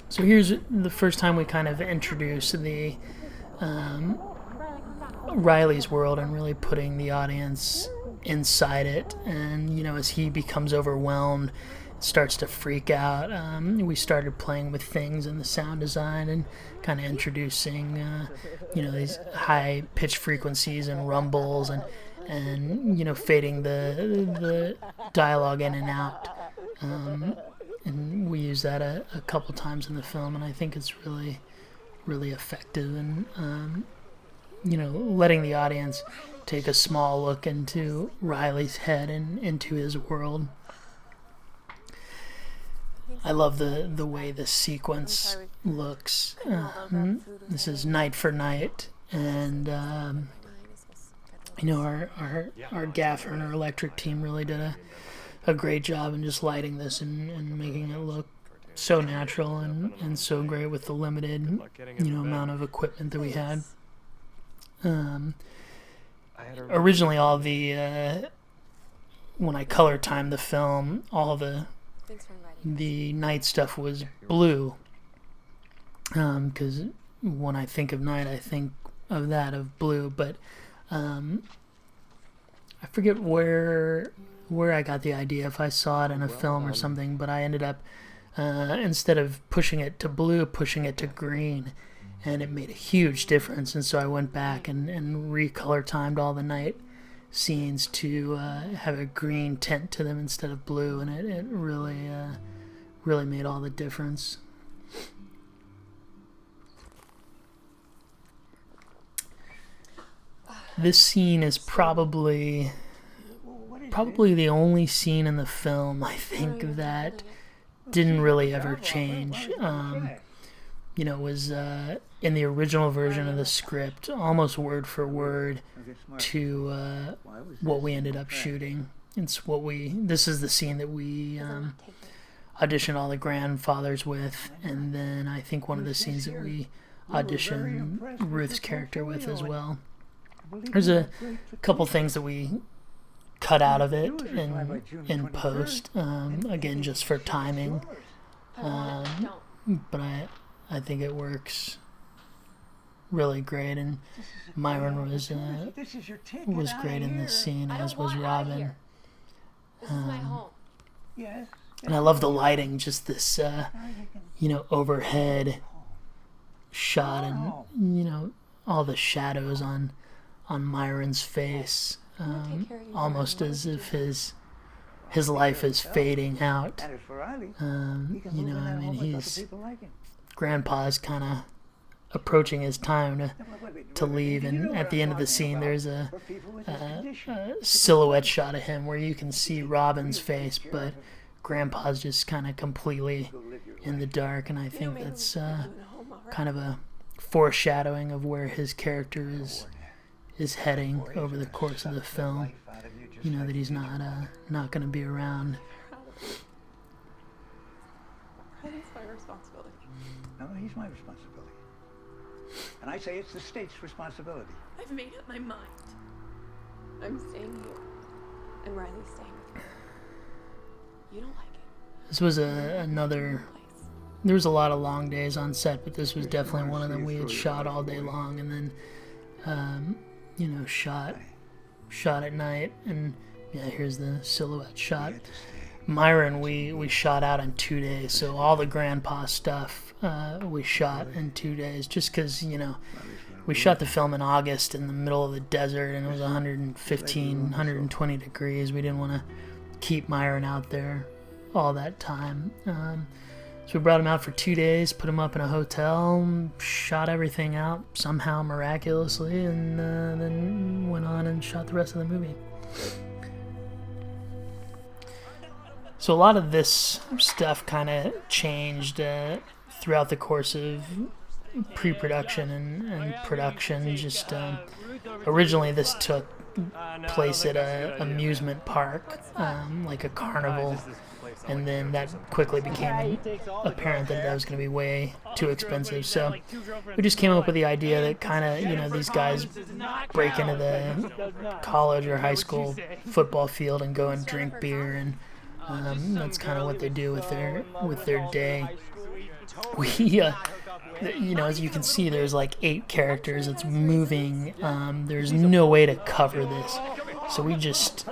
So here's the first time we kind of introduce the Riley's world and really putting the audience inside it, and as he becomes overwhelmed, starts to freak out, we started playing with things in the sound design and kind of introducing these high pitched frequencies and rumbles and fading the dialogue in and out, and we use that a couple times in the film, and I think it's really, really effective, and letting the audience take a small look into Riley's head and into his world. I love the way this sequence looks. This is night for night, and our gaffer and our electric team really did a great job in just lighting this and making it look so natural and so great with the limited amount of equipment that we had. Originally, all the when I color timed the film, all the night stuff was blue, because when I think of night, I think of that of blue. But I forget where I got the idea, if I saw it in a film or something. But I ended up instead of pushing it to blue, pushing it to green. And it made a huge difference, and so I went back and recolor timed all the night scenes to have a green tint to them instead of blue, and it really made all the difference. This scene is probably the only scene in the film, I think, that didn't really ever change. Was in the original version of the script, almost word for word to what we ended up shooting. This is the scene that we auditioned all the grandfathers with, and then I think one of the scenes that we auditioned Ruth's character with as well. There's a couple things that we cut out of it in post, again just for timing, but I think it works really great, and Myron was great in this scene, as was Robin. And I love the lighting, just this overhead shot, and all the shadows on Myron's face, almost as if his life is fading out. Grandpa's kind of approaching his time to leave, and at the end of the scene there's a silhouette shot of him where you can see Robin's face, but Grandpa's just kind of completely in the dark, and I think that's kind of a foreshadowing of where his character is heading over the course of the film. you know that he's not going to be around. It's my responsibility. No, he's my responsibility. And I say it's the state's responsibility. I've made up my mind. I'm staying here. And Riley's staying with me. You don't like it. This was another. There was a lot of long days on set, but this was definitely one of them. We had shot all day long, and then, you know, shot at night. And yeah, here's the silhouette shot. Myron, we shot out in 2 days, so all the grandpa stuff we shot in 2 days, just because, you know, we shot the film in August in the middle of the desert, and it was 115, 120 degrees. We didn't want to keep Myron out there all that time. So we brought him out for 2 days, put him up in a hotel, shot everything out somehow miraculously, and then went on and shot the rest of the movie. So a lot of this stuff kind of changed throughout the course of pre-production and production. Just originally this took place at a amusement park, like a carnival. And then that quickly became apparent that was going to be way too expensive. So we just came up with the idea that kind of, you know, these guys break into the college or high school football field and go and drink beer, and that's kind of what they do with their day. We, you know, as you can see, there's like 8 characters. It's moving. There's no way to cover this, so we just,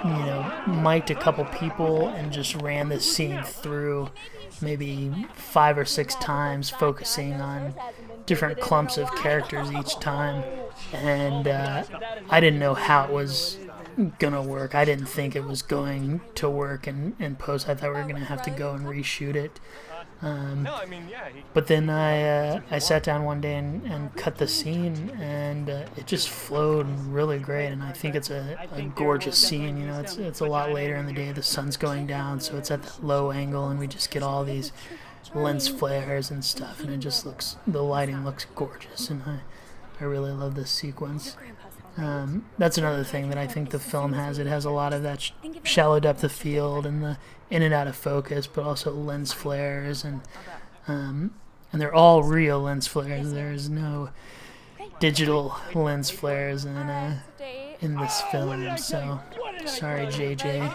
you know, mic'd a couple people and just ran this scene through maybe 5 or 6 times, focusing on different clumps of characters each time. And I didn't know how it was gonna work. I didn't think it was going to work in post. I thought we were gonna have to go and reshoot it. But then I sat down one day and cut the scene, and it just flowed really great. And I think it's a gorgeous scene. You know, it's a lot later in the day. The sun's going down, so it's at that low angle, and we just get all these lens flares and stuff, and it just looks, the lighting looks gorgeous, and I really love this sequence. That's another thing that I think the film has. It has a lot of that shallow depth of field and the in and out of focus, but also lens flares, and they're all real lens flares. There's no digital lens flares in this film. So sorry, JJ.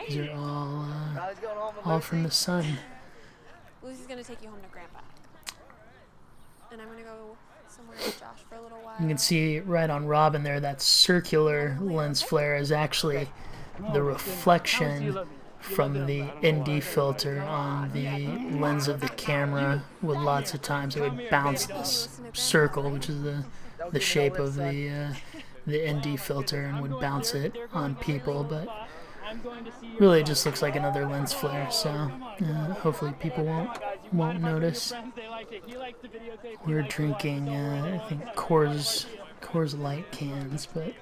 These are all from the sun. Lucy's gonna take you home to Grandpa, and I'm gonna go somewhere with Josh for a little while. You can see right on Robin there, that circular lens flare is actually the reflection from the ND filter on the lens of the camera. With lots of times it would bounce this circle, which is the shape of the ND filter, and would bounce it on people, but really it just looks like another lens flare. So hopefully people won't notice. We're drinking I think Coors Light cans, but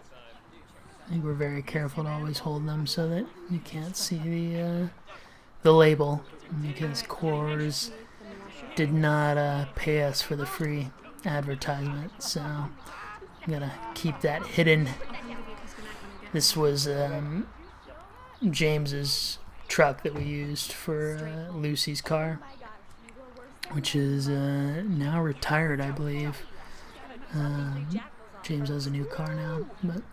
I think we're very careful to always hold them so that you can't see the label, because Coors did not pay us for the free advertisement, so I'm gonna keep that hidden. This was James's truck that we used for Lucy's car, which is now retired, I believe. James has a new car now, but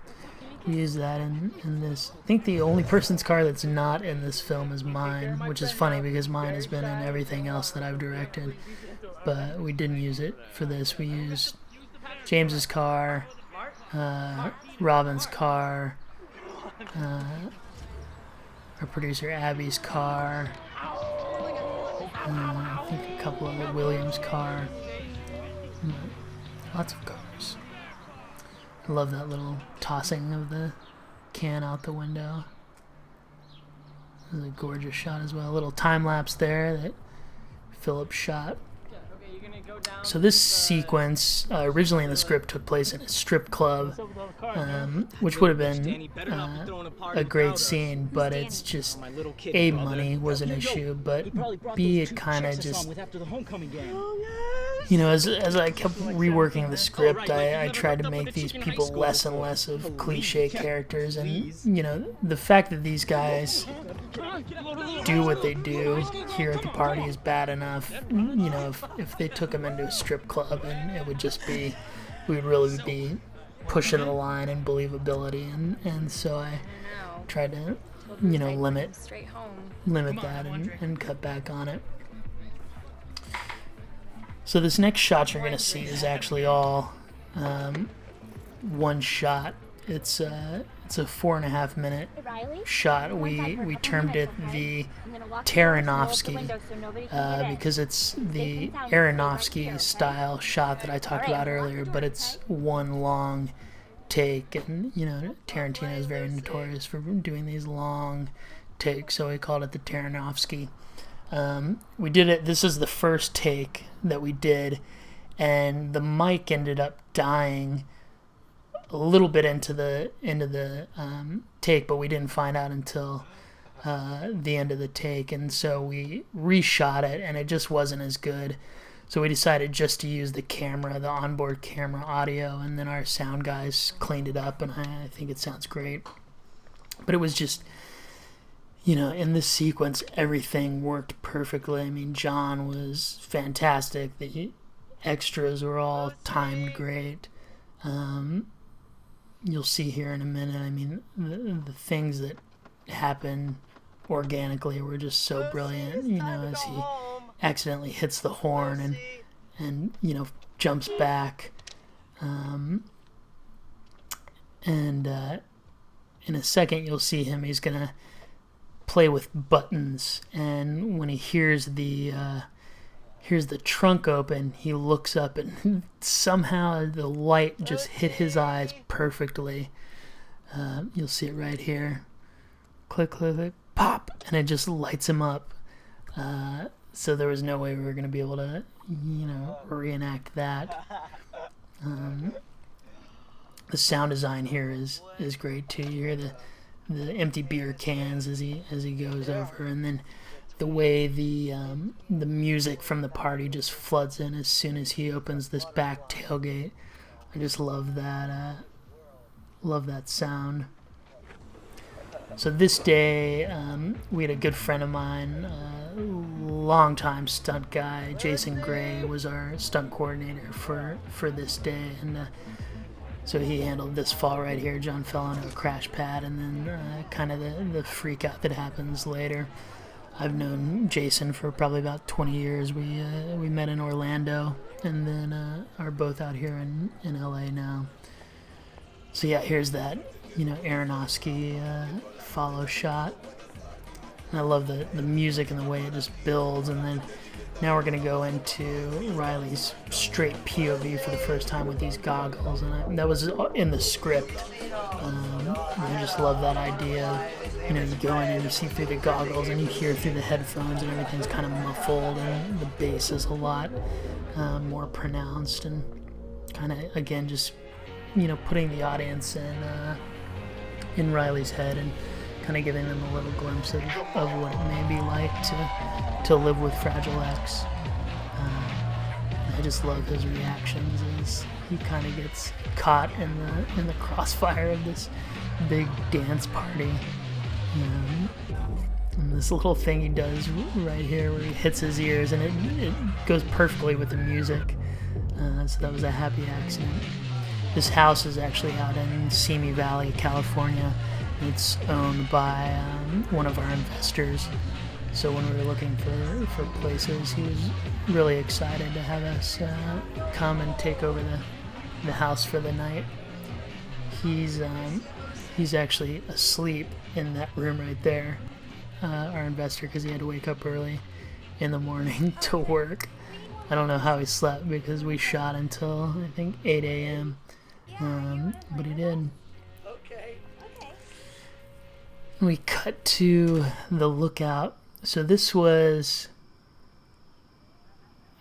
we use that in this. I think the only person's car that's not in this film is mine, which is funny because mine has been in everything else that I've directed, but we didn't use it for this. We used James's car, Robin's car, our producer Abby's car, I think a couple of Williams' car. Lots of cars. I love that little tossing of the can out the window. This is a gorgeous shot as well. A little time lapse there that Philip shot. So this sequence originally in the script took place in a strip club, which would have been a great scene, but it's just A, money was an issue, but B, it kind of just you know, as I kept reworking the script, I tried to make these people less and less of cliche characters, and you know, the fact that these guys do what they do here at the party is bad enough. You know, if they took them into a strip club, and it would just be, we would really be pushing the line in believability, and so I tried to, you know, limit that and cut back on it. So this next shot you're gonna see is actually all one shot. It's a 4.5 minute shot. We termed it the Taranovsky because it's the Aronofsky style shot that I talked about earlier, but it's one long take, and you know, Tarantino is very notorious for doing these long takes, so we called it the Taranovsky. We did it. This is the first take that we did, and the mic ended up dying a little bit into the take, but we didn't find out until the end of the take, and so we reshot it, and it just wasn't as good. So we decided just to use the camera, the onboard camera audio, and then our sound guys cleaned it up, and I think it sounds great. But it was just, you know, in this sequence, everything worked perfectly. I mean, John was fantastic. The extras were all timed great. You'll see here in a minute. I mean, the things that happen organically were just so brilliant. You know, as he accidentally hits the horn and you know, jumps back. And in a second, you'll see him. He's gonna play with buttons, and when he hears the trunk open, he looks up, and somehow the light just hit his eyes perfectly. You'll see it right here. Click, click, click, pop, and it just lights him up. So there was no way we were going to be able to, you know, reenact that. The sound design here is great too. You hear the empty beer cans as he goes over, and then the way the music from the party just floods in as soon as he opens this back tailgate. I just love that sound. So this day, we had a good friend of mine, longtime stunt guy, Jason Gray, was our stunt coordinator for this day, and so he handled this fall right here. John fell onto a crash pad, and then kind of the freak out that happens later. I've known Jason for probably about 20 years. We met in Orlando, and then are both out here in LA now. So yeah, here's that, you know, Aronofsky follow shot. And I love the music and the way it just builds, and then now we're going to go into Riley's straight POV for the first time with these goggles, and that was in the script. I just love that idea. You know, you go in and you see through the goggles, and you hear through the headphones, and everything's kind of muffled, and the bass is a lot more pronounced, and kind of, again, just, you know, putting the audience in Riley's head, and kind of giving them a little glimpse of what it may be like to live with Fragile X. I just love his reactions as he kind of gets caught in the crossfire of this big dance party. And this little thing he does right here where he hits his ears, and it goes perfectly with the music. So that was a happy accident. This house is actually out in Simi Valley, California. It's owned by one of our investors. So when we were looking for places, he was really excited to have us come and take over the house for the night. He's actually asleep in that room right there, our investor, because he had to wake up early in the morning to work. I don't know how he slept because we shot until I think 8 a.m. But he did. We cut to the lookout. So this was,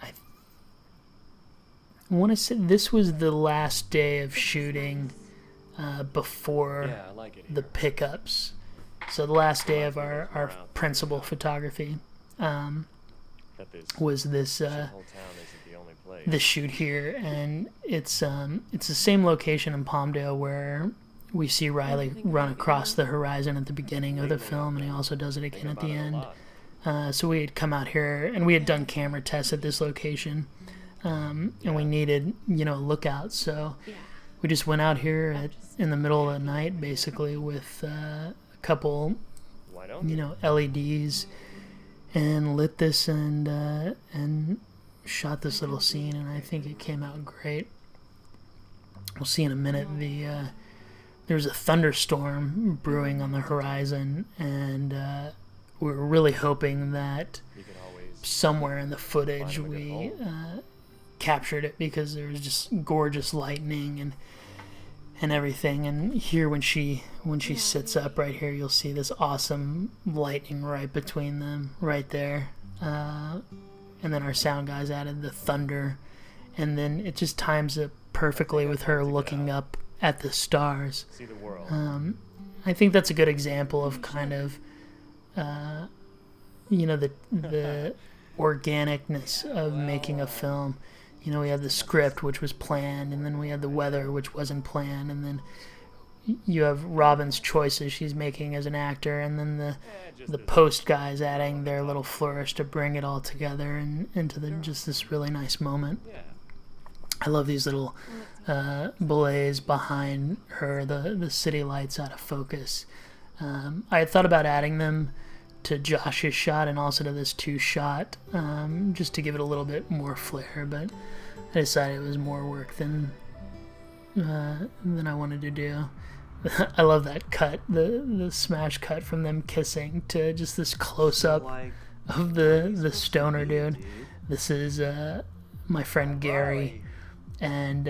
I want to say this was the last day of shooting before the pickups. So the last day of our principal photography was this the shoot here, and it's the same location in Palmdale where we see Riley run across the horizon at the beginning of the film, and he also does it again at the end. So we had come out here, and we had done camera tests at this location, and we needed, a lookout. So we just went out here in the middle of the night, basically, with a couple, LEDs, and lit this and shot this little scene, and I think it came out great. We'll see in a minute. There was a thunderstorm brewing on the horizon, and we were really hoping that somewhere in the footage we captured it, because there was just gorgeous lightning and everything. And here, when she sits up right here, you'll see this awesome lightning right between them, right there. And then our sound guys added the thunder, and then it just times it perfectly with her looking up at the stars. See the world. I think that's a good example of kind of, the organicness of making a film. We had the script, which was planned, and then we had the weather, which wasn't planned, and then you have Robin's choices she's making as an actor, and then the post guys adding their little flourish to bring it all together and into just this really nice moment. I love these little ballets behind her, the city lights out of focus. I had thought about adding them to Josh's shot and also to this 2-shot, just to give it a little bit more flair, but I decided it was more work than I wanted to do. I love that cut, the smash cut from them kissing to just this close-up of the stoner dude. This is my friend Gary, and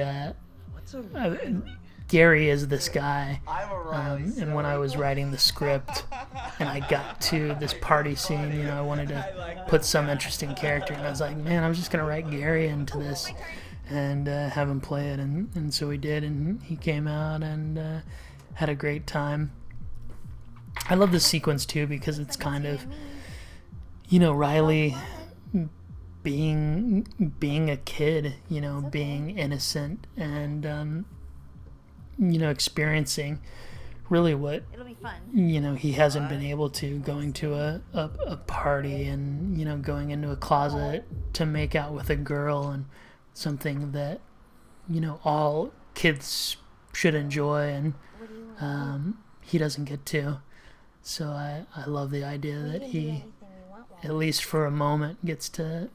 Gary is this guy, and when I was writing the script and I got to this party scene, I wanted to put some interesting character, and I was like, man, I'm just going to write Gary into this and have him play it, and so we did, and he came out and had a great time. I love this sequence too, because it's kind of, Riley being a kid, being innocent, and experiencing really what he hasn't been able to, going to a party and going into a closet to make out with a girl, and something that all kids should enjoy, and he doesn't get to. So I love the idea that he, at least for a moment, gets to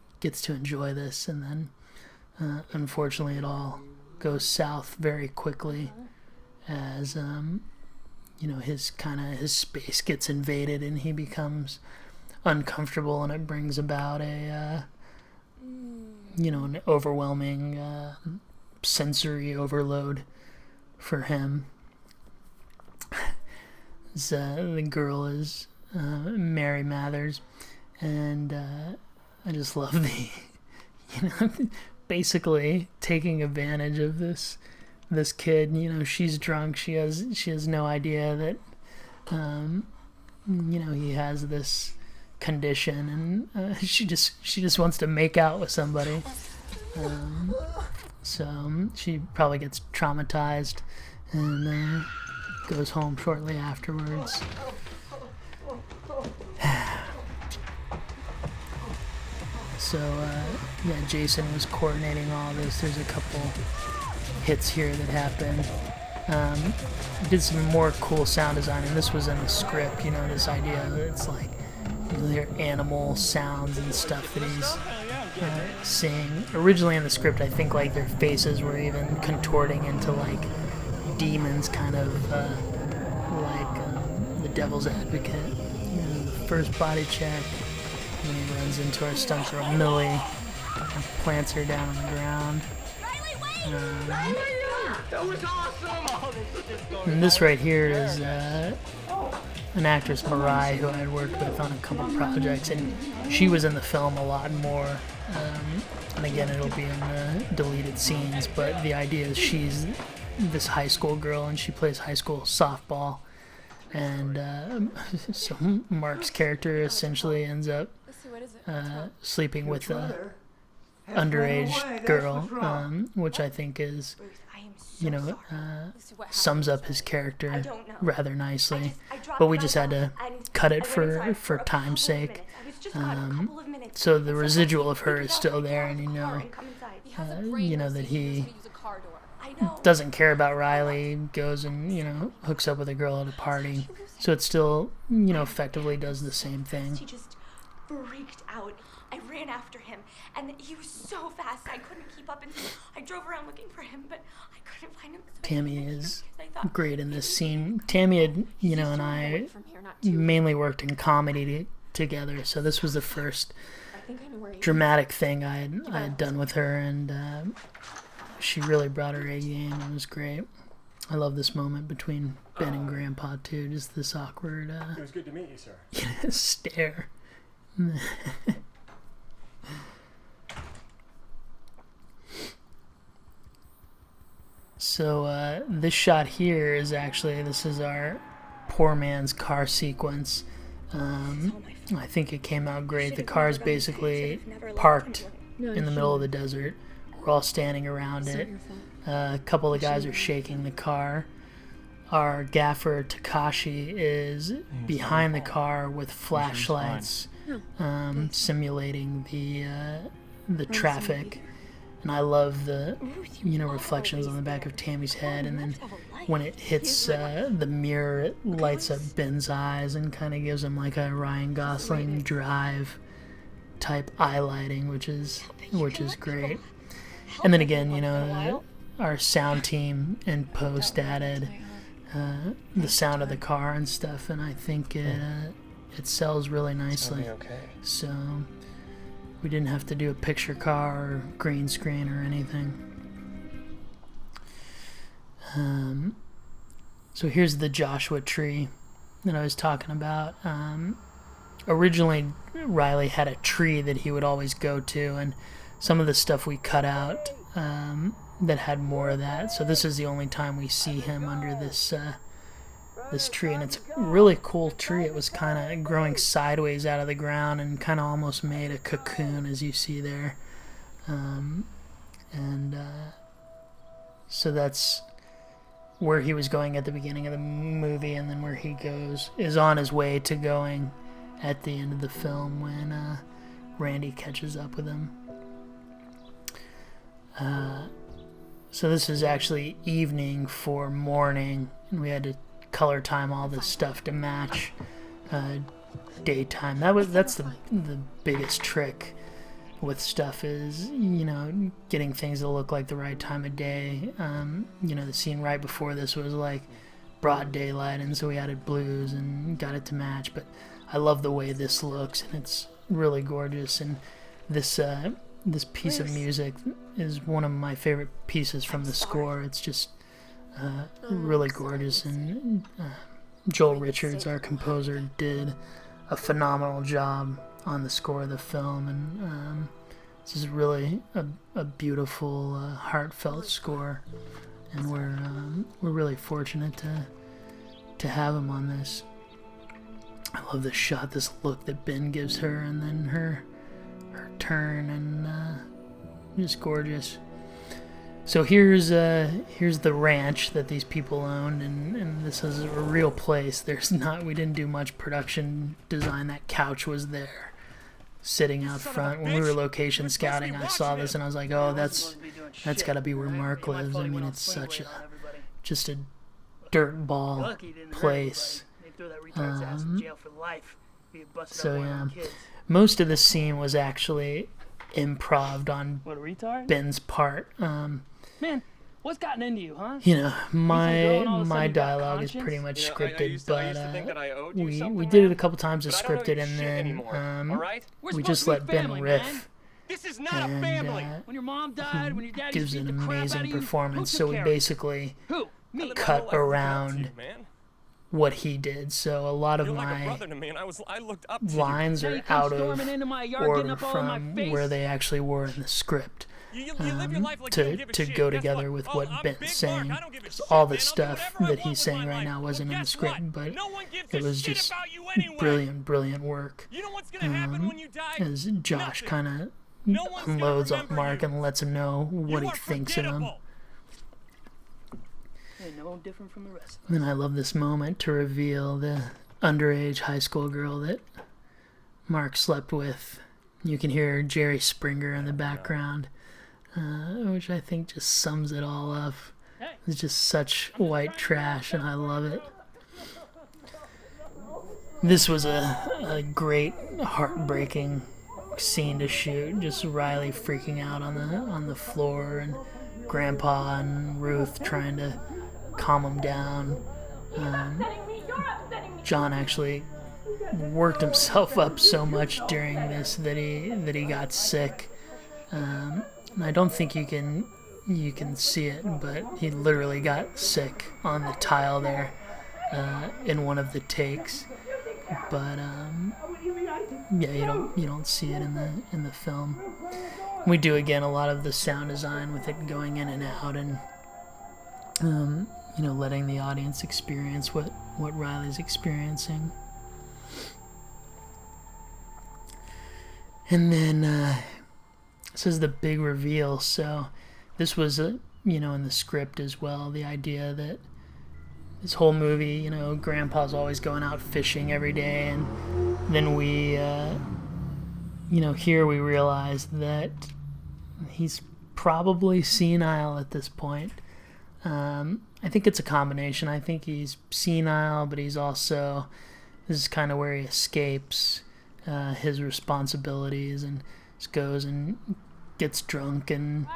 enjoy this, and then unfortunately it all goes south very quickly as his space gets invaded and he becomes uncomfortable, and it brings about an overwhelming sensory overload for him. The girl is Mary Mathers, and I just love the basically taking advantage of this kid. She's drunk. She has no idea that he has this condition, and she just wants to make out with somebody. So she probably gets traumatized and goes home shortly afterwards. So Jason was coordinating all this. There's a couple hits here that happened. Did some more cool sound design, and this was in the script. This idea that it's like you hear animal sounds and stuff that he's seeing. Originally in the script, I think like their faces were even contorting into like demons, kind of like the Devil's Advocate. The first body check, and he runs into our stunt girl Millie and plants her down on the ground. That was awesome! And this right here is an actress, Mariah, who I had worked with on a couple projects, and she was in the film a lot more. And again, it'll be in the deleted scenes, but the idea is she's this high school girl, and she plays high school softball. And so Mark's character essentially ends up sleeping with underage girl, which I think is, Ruth, I am so you know, sorry. This is what sums happened up his yesterday. character I don't know. rather nicely. I dropped But we just had to myself and cut I it went for inside for a couple time's of sake. minutes. I was just gone a couple of minutes. So the And residual someone of her figured is out still how to there, get and out of the car and come inside. He has a brain you know knows that he knows he how to use a car door. I know. doesn't care about Riley, goes and, you know, hooks up with a girl at a party. So it still, you know, effectively does the same thing. He just freaked out. I ran after him, and he was so fast I couldn't keep up. And I drove around looking for him, but I couldn't find him. So I Tammy came back here is because I thought great in this scene. Tammy had, you know, and I from here, not to. mainly worked in comedy together, so this was the first I think I know where he is. dramatic thing I had done with her, and she really brought her A game. It was great. I love this moment between Ben and Grandpa too. Just this awkward It was good to meet you, sir. stare. So this shot here is actually, this is our poor man's car sequence. I think it came out great. The car is basically parked in the middle of the desert. We're all standing around it. A couple of guys are shaking the car. Our gaffer Takashi is behind the car with flashlights, simulating the traffic. And I love the, you know, reflections on the back of Tammy's head, and then when it hits the mirror, it lights up Ben's eyes and kind of gives him like a Ryan Gosling Drive type eye lighting, which is great. And then again, you know, our sound team in post added the sound of the car and stuff, and I think it sells really nicely. Okay. So we didn't have to do a picture car or green screen or anything. So here's the Joshua tree that I was talking about. Originally, Riley had a tree that he would always go to, and some of the stuff we cut out that had more of that. So this is the only time we see him under this tree, and it's a really cool tree. It was kind of growing sideways out of the ground and kind of almost made a cocoon, as you see there. So that's where he was going at the beginning of the movie, and then where he is on his way to going at the end of the film when Randy catches up with him. So this is actually evening for morning, and we had to color time all this stuff to match daytime. That's the biggest trick with stuff, is, you know, getting things to look like the right time of day. You know, the scene right before this was like broad daylight, and so we added blues and got it to match. But I love the way this looks, and it's really gorgeous. And this piece of music is one of my favorite pieces from the score. It's just really gorgeous, and Joel Richards, our composer, did a phenomenal job on the score of the film, and this is really a beautiful, heartfelt score, and we're really fortunate to have him on this. I love this shot, this look that Ben gives her, and then her turn, and just gorgeous. So here's the ranch that these people owned, and this is a real place. We didn't do much production design. That couch was there, sitting out front. When we were location scouting, I saw this and I was like, oh, that's got to be where Mark lives. I mean, it's just a dirt ball place. So yeah, most of the scene was actually improv on Ben's part. Man, what's gotten into you, huh? You know, my sudden dialogue is conscience? pretty much I scripted, used to think that I owed you but something, we did it man. a couple times as But I don't owe scripted, you and shit then anymore, all right? We're we supposed just to be let Ben family, riff. man. This is not And, a family. When your mom died, when your dad gives used an to beat the crap out amazing of you, performance. who So took we care of you? basically Who? Me. I lived my cut whole life looking up to around you, man. what he did. So a lot of You're like a my brother to me, and I looked up to lines Now are you come out of storming into my yard, order getting up all in my from face. where they actually were in the script. you. You live your life like you don't give a To shit. go Guess together what? with Oh, what I'm Ben's Big Mark. saying. I don't give a shit, All the man. I'll do stuff whatever I that want he's with saying my right life. now wasn't Well, in the guess script, what? but No one gives it a was shit just about you anyway. brilliant work. You know what's gonna happen when you die? As Josh Nothing. kind of No one's gonna unloads on remember Mark you. and lets him know what You he are thinks of him. forgettable. You're no different from the rest of us. And I love this moment to reveal the underage high school girl that Mark slept with. You can hear Jerry Springer in the background, which I think just sums it all up. It's just such white trash, and I love it. This was a great, heartbreaking scene to shoot. Just Riley freaking out on the floor, and Grandpa and Ruth trying to calm him down. John actually worked himself up so much during this that he got sick. And I don't think you can see it, but he literally got sick on the tile there in one of the takes. But yeah, you don't see it in the film. We do again a lot of the sound design with it going in and out, and letting the audience experience what Riley's experiencing. And then this is the big reveal. So this was in the script as well, the idea that this whole movie, Grandpa's always going out fishing every day, and then we here we realize that he's probably senile at this point. I think it's a combination. I think he's senile, but he's also, this is kind of where he escapes his responsibilities and just goes and gets drunk and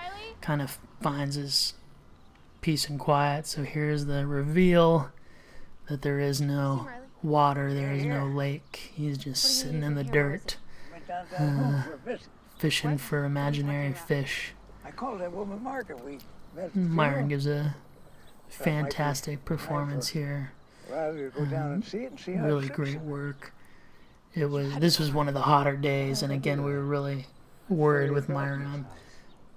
kind of finds his peace and quiet. So here's the reveal that there is no water, there is no lake. He's just sitting in the dirt, fishing for imaginary fish. I called that woman Margaret. Myron gives a fantastic performance here. Rather go down and see it and see how Really it fits. great work. This was one of the hotter days, and again we were really worried with Myron.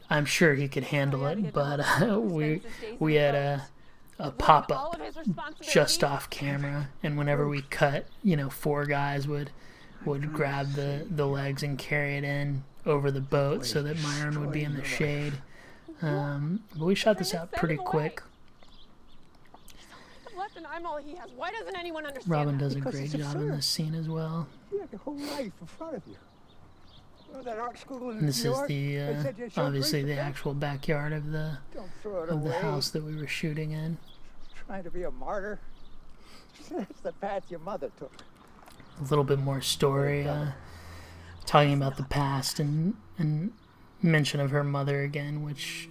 I'm sure he could handle it, but we had a pop up just off camera, and whenever we cut, 4 guys would grab the legs and carry it in over the boat so that Myron would be in the shade. But we shot this out pretty quick. I'm all he has. Why doesn't anyone understand? Robin does a Because great it's job in absurd. this scene as well. You have your whole life in front of you. That art school in And this New is York, the they said you showed obviously great the potential. actual backyard of the Don't throw it of the away. house that we were shooting in. Trying to be a martyr. That's the path your mother took. A little bit more story, talking about the past and mention of her mother again, which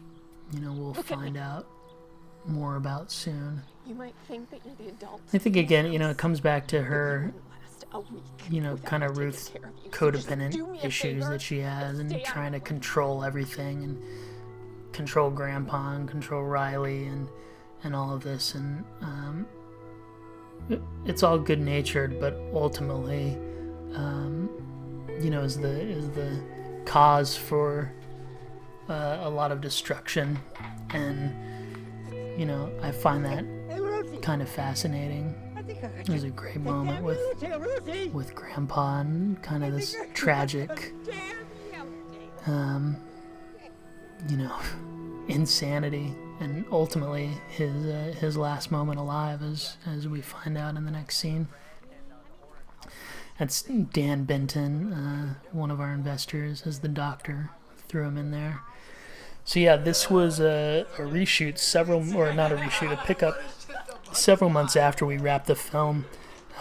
we'll find out more about soon. You might think that you're the adult. I think again, it comes back to her, A week. kind of Ruth's codependent issues that she has, and trying to control everything and control Grandpa and control Riley and all of this, and it's all good natured, but ultimately, is the cause for a lot of destruction, and I find that kind of fascinating. There's a great moment with Grandpa and kind of this tragic, insanity, and ultimately his last moment alive, as we find out in the next scene. That's Dan Benton, one of our investors, as the doctor. Threw him in there. So yeah, this was a reshoot a pickup several months after we wrapped the film.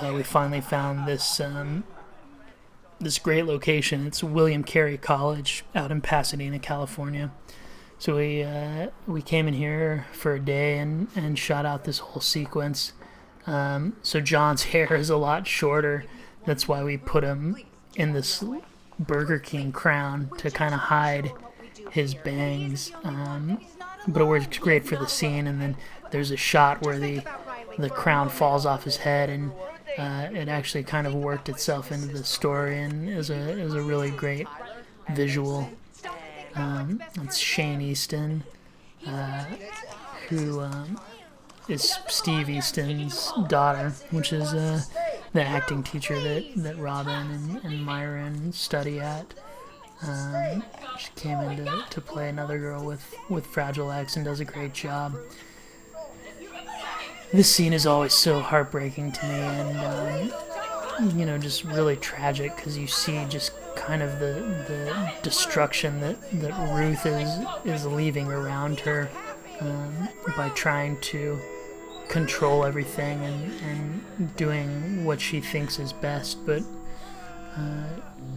We finally found this this great location. It's William Carey College out in Pasadena, California. So we came in here for a day and shot out this whole sequence. So John's hair is a lot shorter. That's why we put him in this Burger King crown to kind of hide his bangs. But it works great for the scene. And then there's a shot where the crown falls off his head, and it actually kind of worked itself into the story, and is a really great visual. It's Shane Easton, who is Steve Easton's daughter, which is the acting teacher that Robin and Myron study at. She came in to play another girl with Fragile X and does a great job. This scene is always so heartbreaking to me, and you know, just really tragic, because you see just kind of the destruction that Ruth is leaving around her, by trying to control everything and doing what she thinks is best, but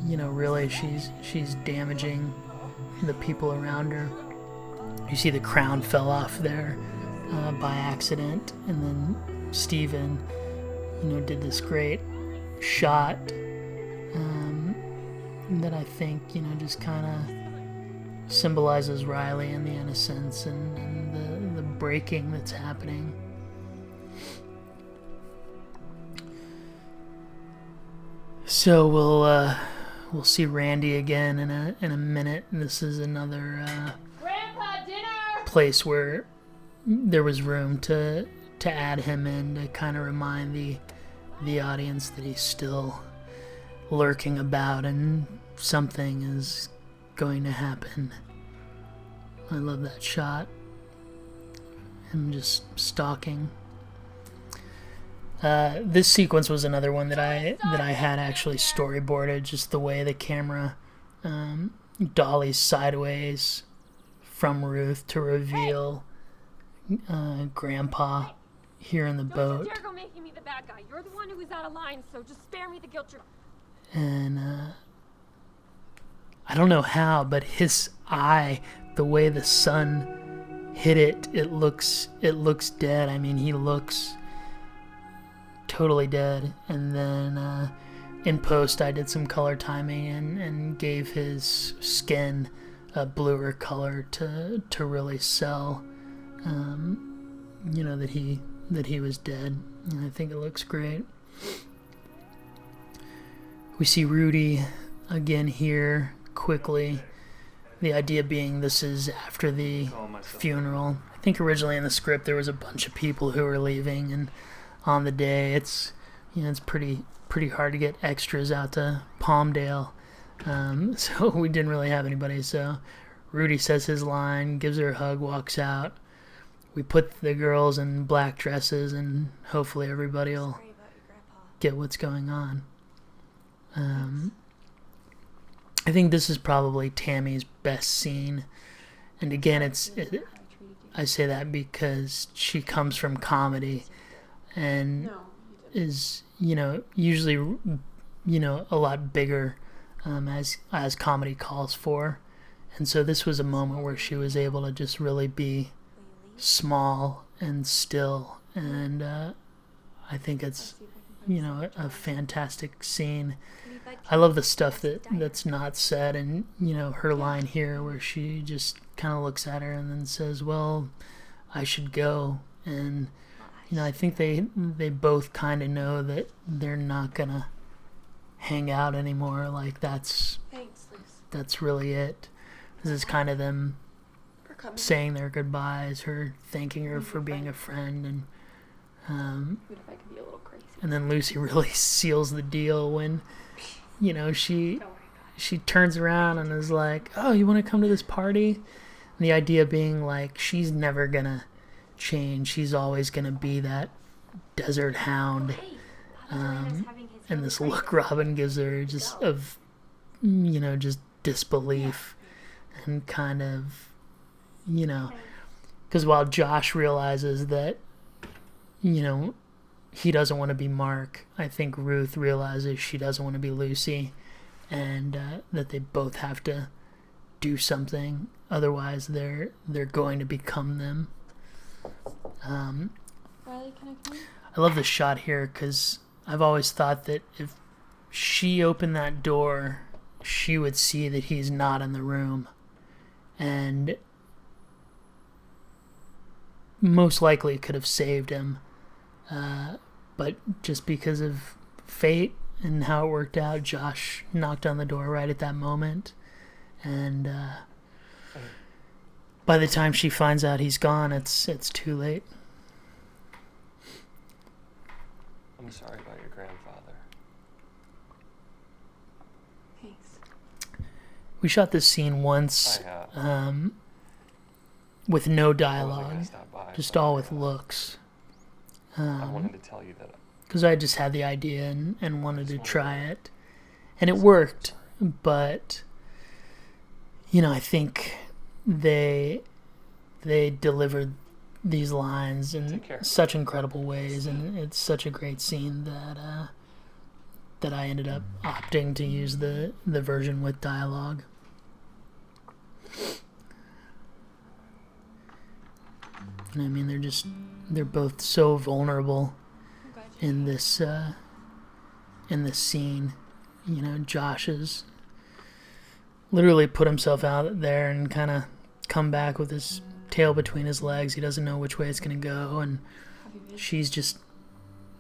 you know, really she's damaging the people around her. You see the crown fell off there by accident, and then Steven, you know, did this great shot that I think, you know, just kind of symbolizes Riley and the innocence and the breaking that's happening. So we'll see Randy again in a minute. This is another Grandpa, dinner! place where there was room to add him in, to kind of remind the audience that he's still lurking about and something is going to happen. I love that shot. Him just stalking. This sequence was another one that I had actually storyboarded, just the way the camera dollies sideways from Ruth to reveal Grandpa here in the boat. Don't you dare go making me the bad guy. You're the one who was out of line, so just spare me the guilt trip. And I don't know how, but his eye, the way the sun hit it, it looks dead. I mean, he looks totally dead. And then in post I did some color timing and gave his skin a bluer color to really sell you know, that he was dead, and I think it looks great. We see Rudy again here quickly, the idea being this is after the funeral. I think originally in the script there was a bunch of people who were leaving, and on the day it's, you know, it's pretty hard to get extras out to Palmdale, so we didn't really have anybody. So Rudy says his line, gives her a hug, walks out. We put the girls in black dresses, and hopefully everybody will get what's going on. I think this is probably Tammy's best scene, and again, I say that because she comes from comedy and is, you know, usually, you know, a lot bigger as comedy calls for, and so this was a moment where she was able to just really be small and still, and I think it's, you know, a fantastic scene. I love the stuff that's not said, and, you know, her line here where she just kind of looks at her and then says, well, I should go. And, you know, I think they both kind of know that they're not gonna hang out anymore. Like, that's really it. This is kind of them saying their goodbyes, her thanking her for being a friend, and then Lucy really seals the deal when, you know, she turns around and is like, oh, you want to come to this party? And the idea being like, she's never gonna change, she's always gonna be that desert hound, and this look Robin gives her just of, you know, just disbelief, and kind of, you know, because while Josh realizes that, you know, he doesn't want to be Mark, I think Ruth realizes she doesn't want to be Lucy, and that they both have to do something, otherwise they're going to become them. Riley, can I come in? I love the shot here because I've always thought that if she opened that door, she would see that he's not in the room, and most likely could have saved him, but just because of fate and how it worked out, Josh knocked on the door right at that moment, and by the time she finds out he's gone, it's too late. I'm sorry about your grandfather. Thanks. we shot this scene once with no dialogue, just all with looks. I wanted to tell you that. Because I just had the idea and wanted to try it. And it worked, but, you know, I think they delivered these lines in such incredible ways, and it's such a great scene that I ended up opting to use the version with dialogue. And I mean, they're both so vulnerable in this scene. You know, Josh has literally put himself out there and kind of come back with his tail between his legs. He doesn't know which way it's going to go, and she's just,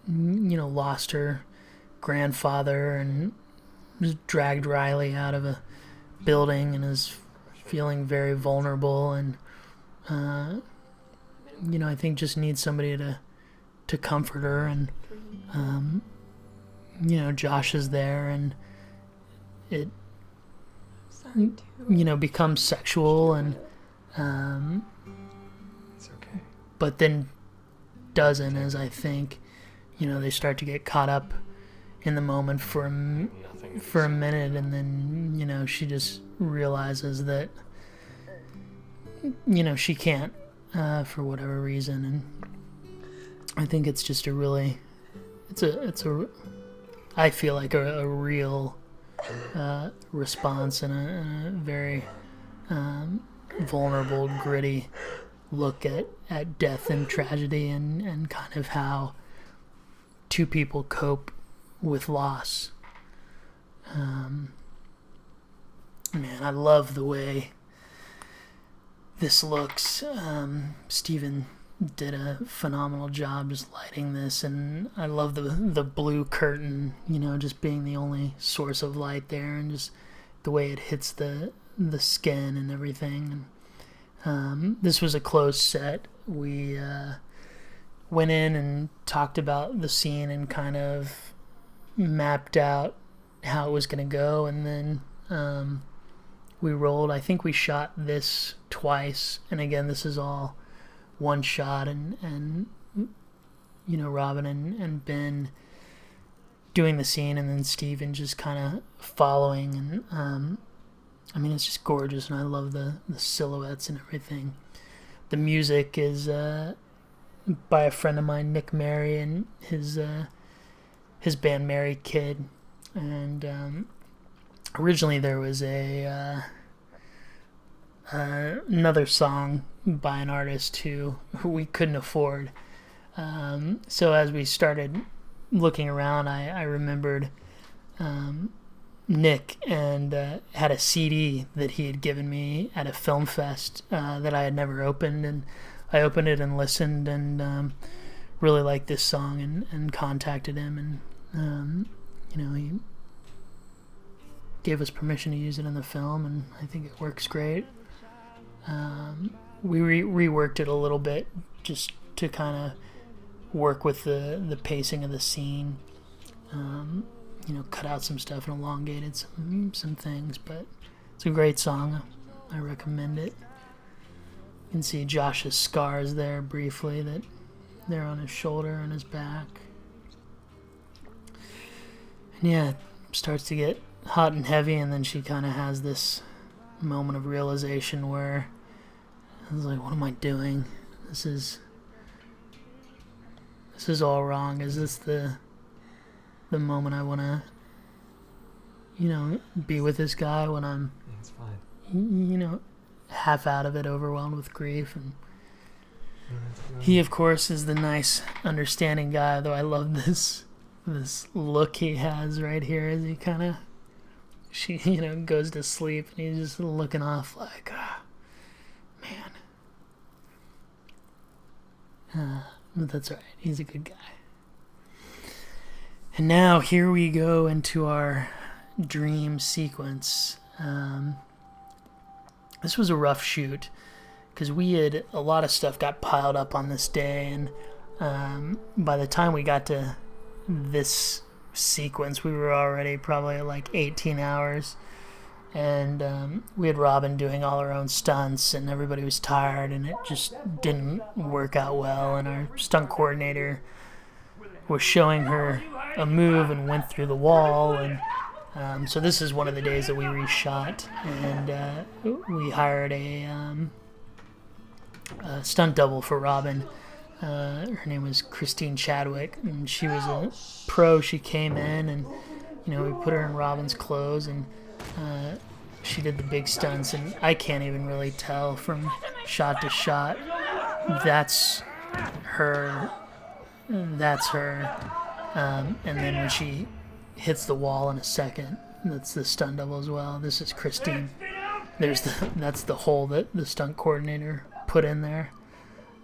you know, lost her grandfather and just dragged Riley out of a building and is feeling very vulnerable, and you know, I think just needs somebody to comfort her, and you know, Josh is there, and it, you know, becomes sexual, and It's okay. but then doesn't, as I think, you know, they start to get caught up in the moment for a minute, and then, you know, she just realizes that, you know, she can't for whatever reason, and I think it's just a really, I feel like a real response, and a very vulnerable, gritty look at death and tragedy, and kind of how two people cope with loss. Man, I love the way this looks. Steven did a phenomenal job just lighting this, and I love the blue curtain, you know, just being the only source of light there, and just the way it hits the skin and everything. And this was a closed set. We went in and talked about the scene and kind of mapped out how it was going to go, and then we rolled. I think we shot this twice, and again, this is all one shot, and you know, Robin and Ben doing the scene, and then Steven just kind of following, and I mean, it's just gorgeous, and I love the silhouettes and everything. The music is by a friend of mine, Nick Mary, and his band Mary Kid, and originally there was another song by an artist who we couldn't afford. So as we started looking around, I remembered Nick, and had a CD that he had given me at a film fest that I had never opened, and I opened it and listened, and really liked this song, and contacted him, and you know, he gave us permission to use it in the film, and I think it works great. We reworked it a little bit just to kind of work with the pacing of the scene. You know, cut out some stuff and elongated some things, but it's a great song. I recommend it. You can see Josh's scars there briefly, that they're on his shoulder and his back. And yeah, it starts to get hot and heavy, and then she kind of has this moment of realization where I was like, what am I doing? This is all wrong. Is this the moment I want to, you know, be with this guy when I'm, It's fine. you know, half out of it, overwhelmed with grief? And he, of course, is the nice, understanding guy, though I love this look he has right here as he kind of, she, you know, goes to sleep, and he's just looking off like, man. But that's all right. He's a good guy. And now here we go into our dream sequence. This was a rough shoot because a lot of stuff got piled up on this day, and by the time we got to this sequence, we were already probably at like 18 hours. and we had Robin doing all her own stunts, and everybody was tired, and it just didn't work out well. And our stunt coordinator was showing her a move and went through the wall, and so this is one of the days that we reshot, and we hired a stunt double for Robin. Her name was Christine Chadwick, and she was a pro. She came in, and we put her in Robin's clothes, and she did the big stunts, and I can't even really tell from shot to shot. That's her. That's her. And then when she hits the wall in a second, that's the stunt double as well. This is Christine. That's the hole that the stunt coordinator put in there.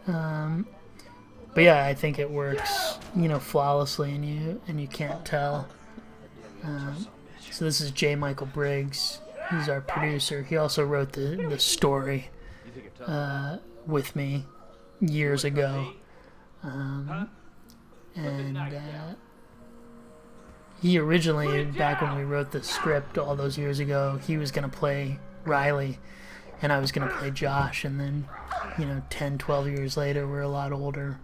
But yeah, I think it works, flawlessly, and you can't tell. So this is J. Michael Briggs. He's our producer. He also wrote the story with me years ago. And he originally, back when we wrote the script all those years ago, he was going to play Riley, and I was going to play Josh. And then, 10, 12 years later, we're a lot older.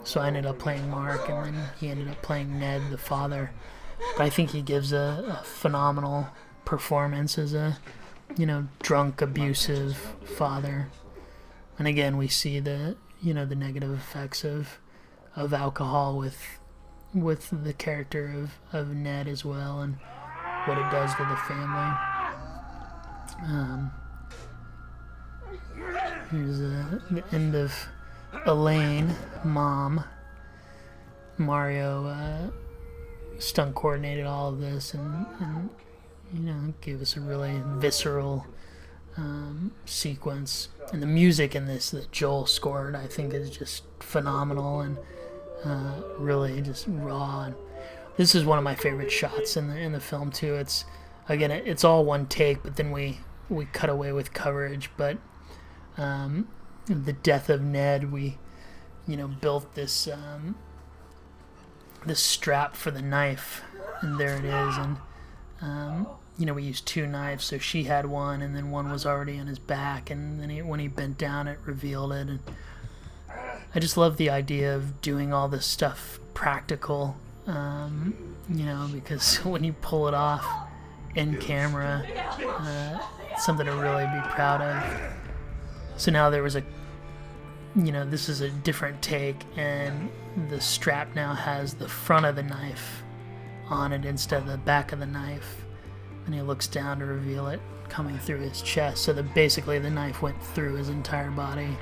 So I ended up playing Mark, and then he ended up playing Ned, the father. But I think he gives a phenomenal performance as a, drunk, abusive father. And again, we see the negative effects of alcohol with the character of Ned as well, and what it does to the family. Here's the end of Elaine, mom. Mario stunt coordinated all of this, and gave us a really visceral sequence. And the music in this that Joel scored, I think, is just phenomenal, and really just raw. And this is one of my favorite shots in the film too. It's all one take, but then we cut away with coverage. But the death of Ned, we built this this strap for the knife, and there it is. And we used two knives, so she had one, and then one was already on his back, and then when he bent down, it revealed it. And I just love the idea of doing all this stuff practical, because when you pull it off in camera, it's something to really be proud of. So now there was this is a different take, and the strap now has the front of the knife on it instead of the back of the knife, and he looks down to reveal it coming through his chest, so that basically the knife went through his entire body.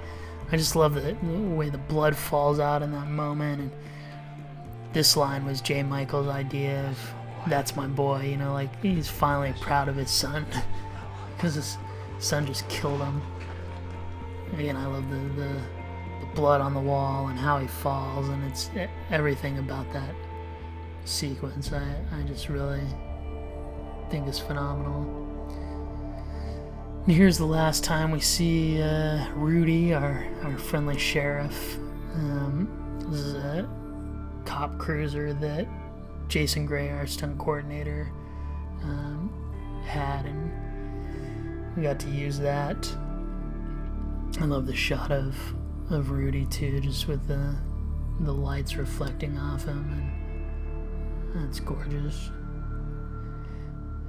I just love the way the blood falls out in that moment. And this line was J. Michael's idea of, that's my boy, he's finally proud of his son because his son just killed him. Again, I love the blood on the wall and how he falls, and it's everything about that sequence I just really think is phenomenal. And here's the last time we see Rudy, our friendly sheriff. This is a cop cruiser that Jason Gray, our stunt coordinator, had, and we got to use that. I love the shot of Rudy too, just with the lights reflecting off him, and that's gorgeous.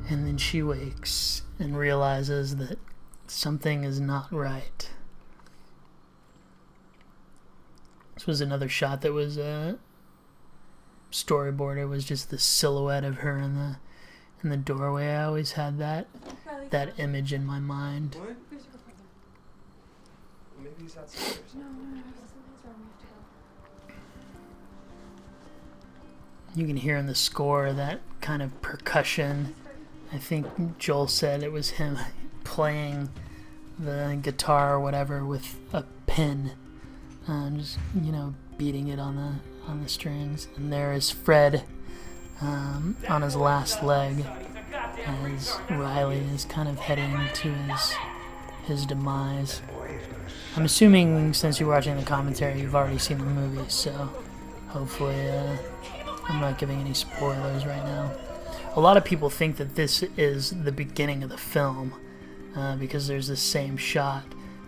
And then she wakes and realizes that something is not right. This was another shot that was storyboard. It was just the silhouette of her in the doorway. I always had that image in my mind. What? Maybe he's outside. You can hear in the score that kind of percussion. I think Joel said it was him playing the guitar or whatever with a pin, just beating it on the strings. And there is Fred on his last leg as Riley is kind of heading to his demise. I'm assuming since you're watching the commentary, you've already seen the movie, so hopefully I'm not giving any spoilers right now. a lot of people think that this is the beginning of the film because there's the same shot,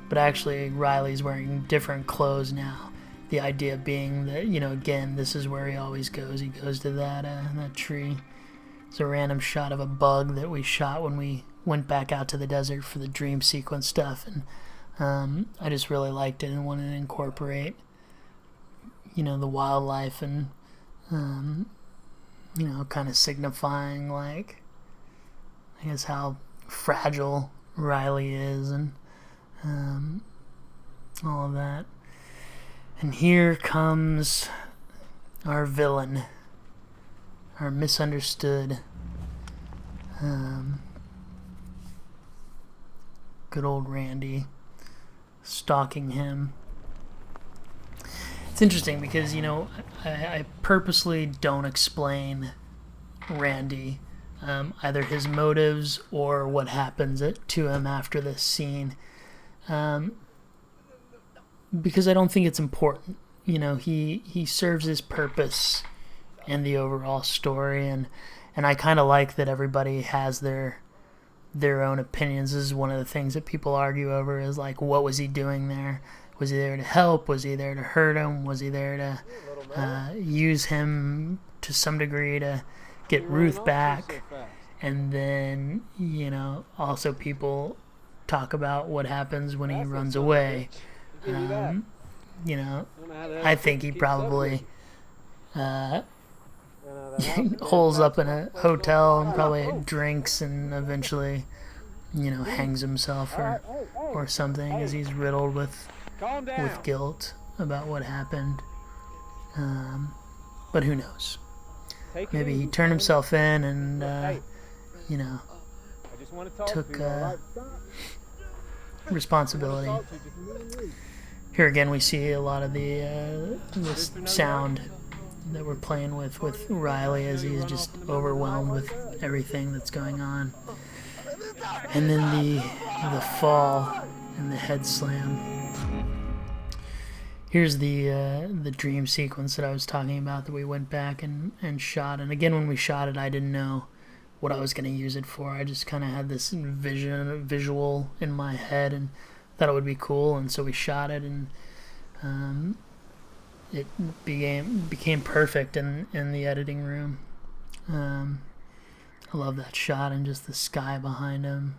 but actually Riley's wearing different clothes now. The idea being that, you know, again, this is where he always goes. He goes to that tree. It's a random shot of a bug that we shot when we went back out to the desert for the dream sequence stuff, and I just really liked it and wanted to incorporate, you know, the wildlife and you know, kind of signifying, like, I guess how fragile Riley is and all of that. And here comes our villain, our misunderstood, good old Randy, stalking him. It's interesting because, you know, I purposely don't explain Randy, either his motives or what happens to him after this scene, because I don't think it's important. You know, he serves his purpose in the overall story, and I kind of like that everybody has their own opinions. This is one of the things that people argue over, is like, what was he doing there? Was he there to help? Was he there to hurt him? Was he there to use him to some degree to get Ruth back? And then, you know, also people talk about what happens when he runs away. You know, I think he probably holes up in a hotel and probably drinks and eventually, you know, hangs himself or something, as he's riddled with guilt about what happened. But who knows? Maybe he turned himself in and, you know, took responsibility. Here again we see a lot of this sound that we're playing with Riley as he's just overwhelmed with everything that's going on. And then the fall and the head slam. Here's the dream sequence that I was talking about that we went back and shot. And again, when we shot it, I didn't know what I was going to use it for. I just kind of had this visual in my head and thought it would be cool, and so we shot it, and it became perfect in the editing room. I love that shot and just the sky behind him,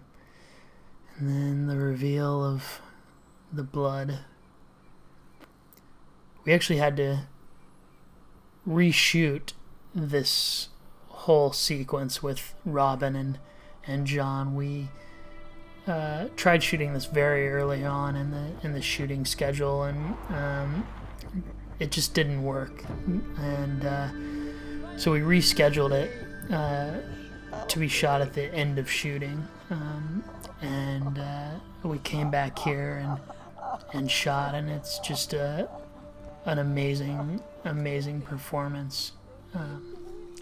and then the reveal of the blood. We actually had to reshoot this whole sequence with Robin and John. We tried shooting this very early on in the shooting schedule, and it just didn't work. And so we rescheduled it to be shot at the end of shooting, and we came back here and shot, and it's just an amazing performance.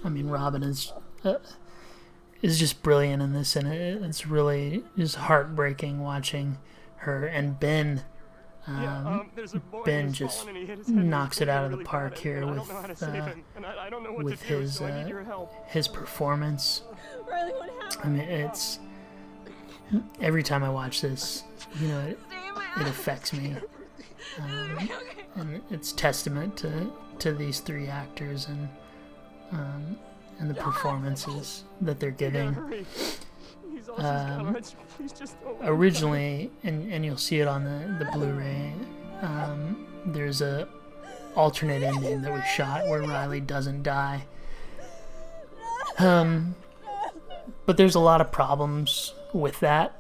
I mean, Robin is just brilliant in this, and it's really just heartbreaking watching her. And Ben just knocks it out of the park here with his performance. I mean, it's every time I watch this, you know, it affects me. And it's testament to these three actors and the performances that they're giving. Originally, and you'll see it on the Blu-ray, there's a alternate ending that we shot where Riley doesn't die. But there's a lot of problems with that,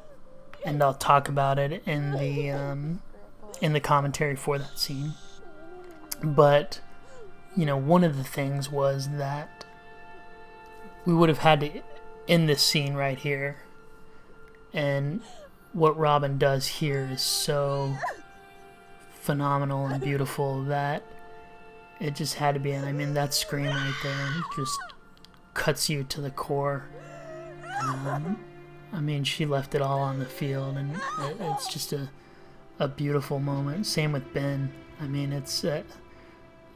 and I'll talk about it in the commentary for that scene. But, you know, one of the things was that we would have had to end this scene right here, and what Robin does here is so phenomenal and beautiful that it just had to be. And I mean, that scream right there just cuts you to the core. I mean, she left it all on the field, and it's just a beautiful moment. Same with Ben. I mean, it's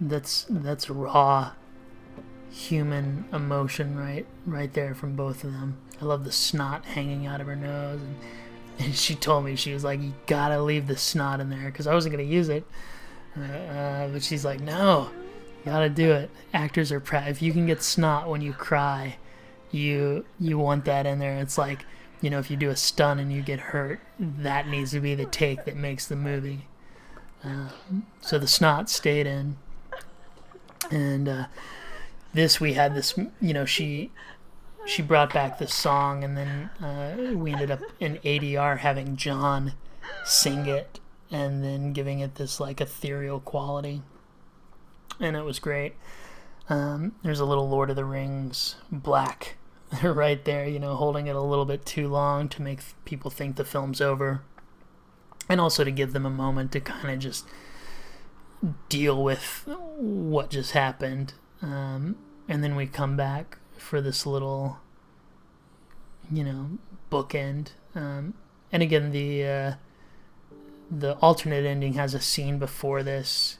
that's raw human emotion right there from both of them. I love the snot hanging out of her nose, and she told me, she was like, you gotta leave the snot in there, because I wasn't gonna use it, but she's like, no, you gotta do it. Actors are proud. If you can get snot when you cry, you want that in there. It's like, you know, if you do a stunt and you get hurt, that needs to be the take that makes the movie. So the snot stayed in, and we had this, you know, she brought back the song, and then we ended up in ADR having John sing it, and then giving it this like ethereal quality, and it was great. There's a little Lord of the Rings black right there, you know, holding it a little bit too long to make people think the film's over, and also to give them a moment to kind of just deal with what just happened. And then we come back for this little, you know, bookend. And again, the alternate ending has a scene before this,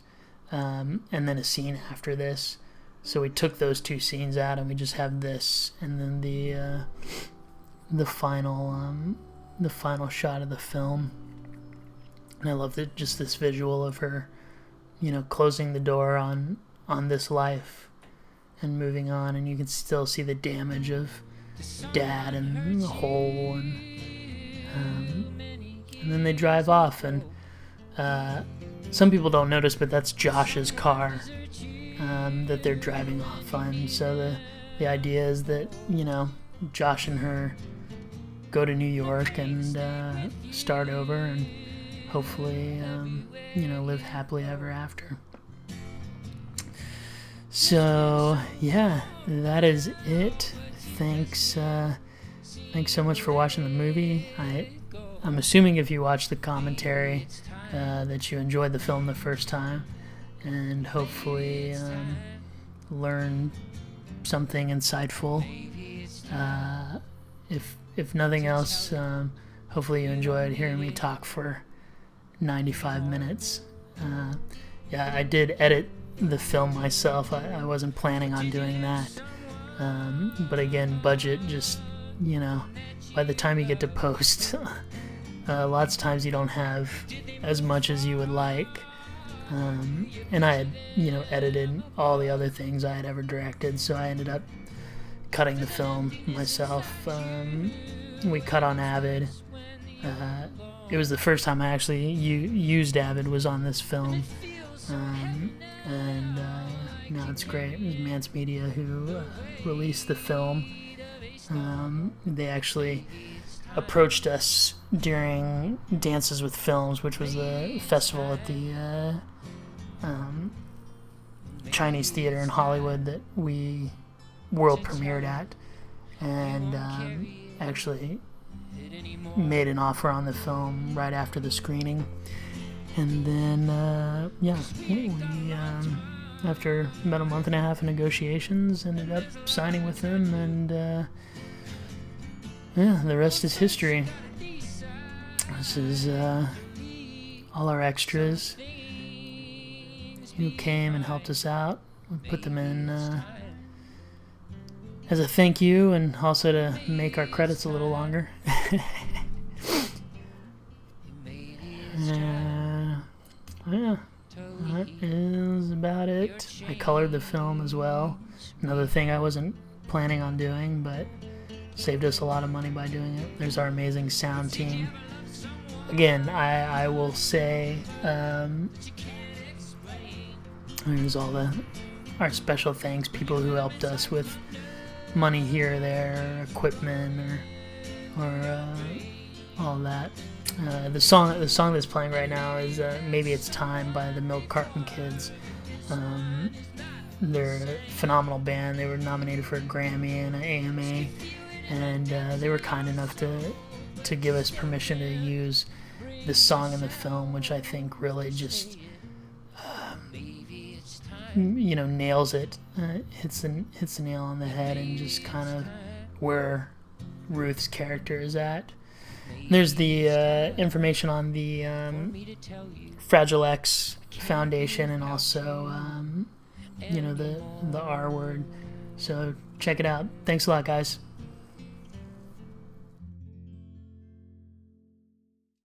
and then a scene after this. So we took those two scenes out, and we just have this, and then the final shot of the film. And I love just this visual of her, you know, closing the door on this life and moving on, and you can still see the damage of Dad and the hole, and then they drive off, and some people don't notice, but that's Josh's car that they're driving off on. So the idea is that, you know, Josh and her go to New York and start over, and hopefully, you know, live happily ever after. So yeah, that is it. Thanks so much for watching the movie. I'm assuming if you watched the commentary that you enjoyed the film the first time, and hopefully learn something insightful. If nothing else, hopefully you enjoyed hearing me talk for 95 minutes. Yeah, I did edit the film myself. I wasn't planning on doing that. But again, budget, just, you know, by the time you get to post, lots of times you don't have as much as you would like. And I had, you know, edited all the other things I had ever directed, so I ended up cutting the film myself. We cut on Avid. It was the first time I actually used Avid, was on this film. And no, it's great. It was Mance Media who released the film. They actually approached us during Dances with Films, which was the festival at the Chinese theater in Hollywood that we world premiered at, and actually made an offer on the film right after the screening. And then we after about a month and a half of negotiations, ended up signing with them, and the rest is history. This is all our extras who came and helped us out. We put them in as a thank you, and also to make our credits a little longer. Yeah, that is about it. I colored the film as well. Another thing I wasn't planning on doing, but saved us a lot of money by doing it. There's our amazing sound team. Again, I will say, there's all our special thanks, people who helped us with money here or there, equipment, or all that. The song that's playing right now is Maybe It's Time by the Milk Carton Kids. They're a phenomenal band. They were nominated for a Grammy and an AMA, and they were kind enough to give us permission to use this song in the film, which I think really just nails it, hits the nail on the head, and just kind of where Ruth's character is at. There's the information on the Fragile X Foundation, and also the R Word So check it out. Thanks a lot, guys.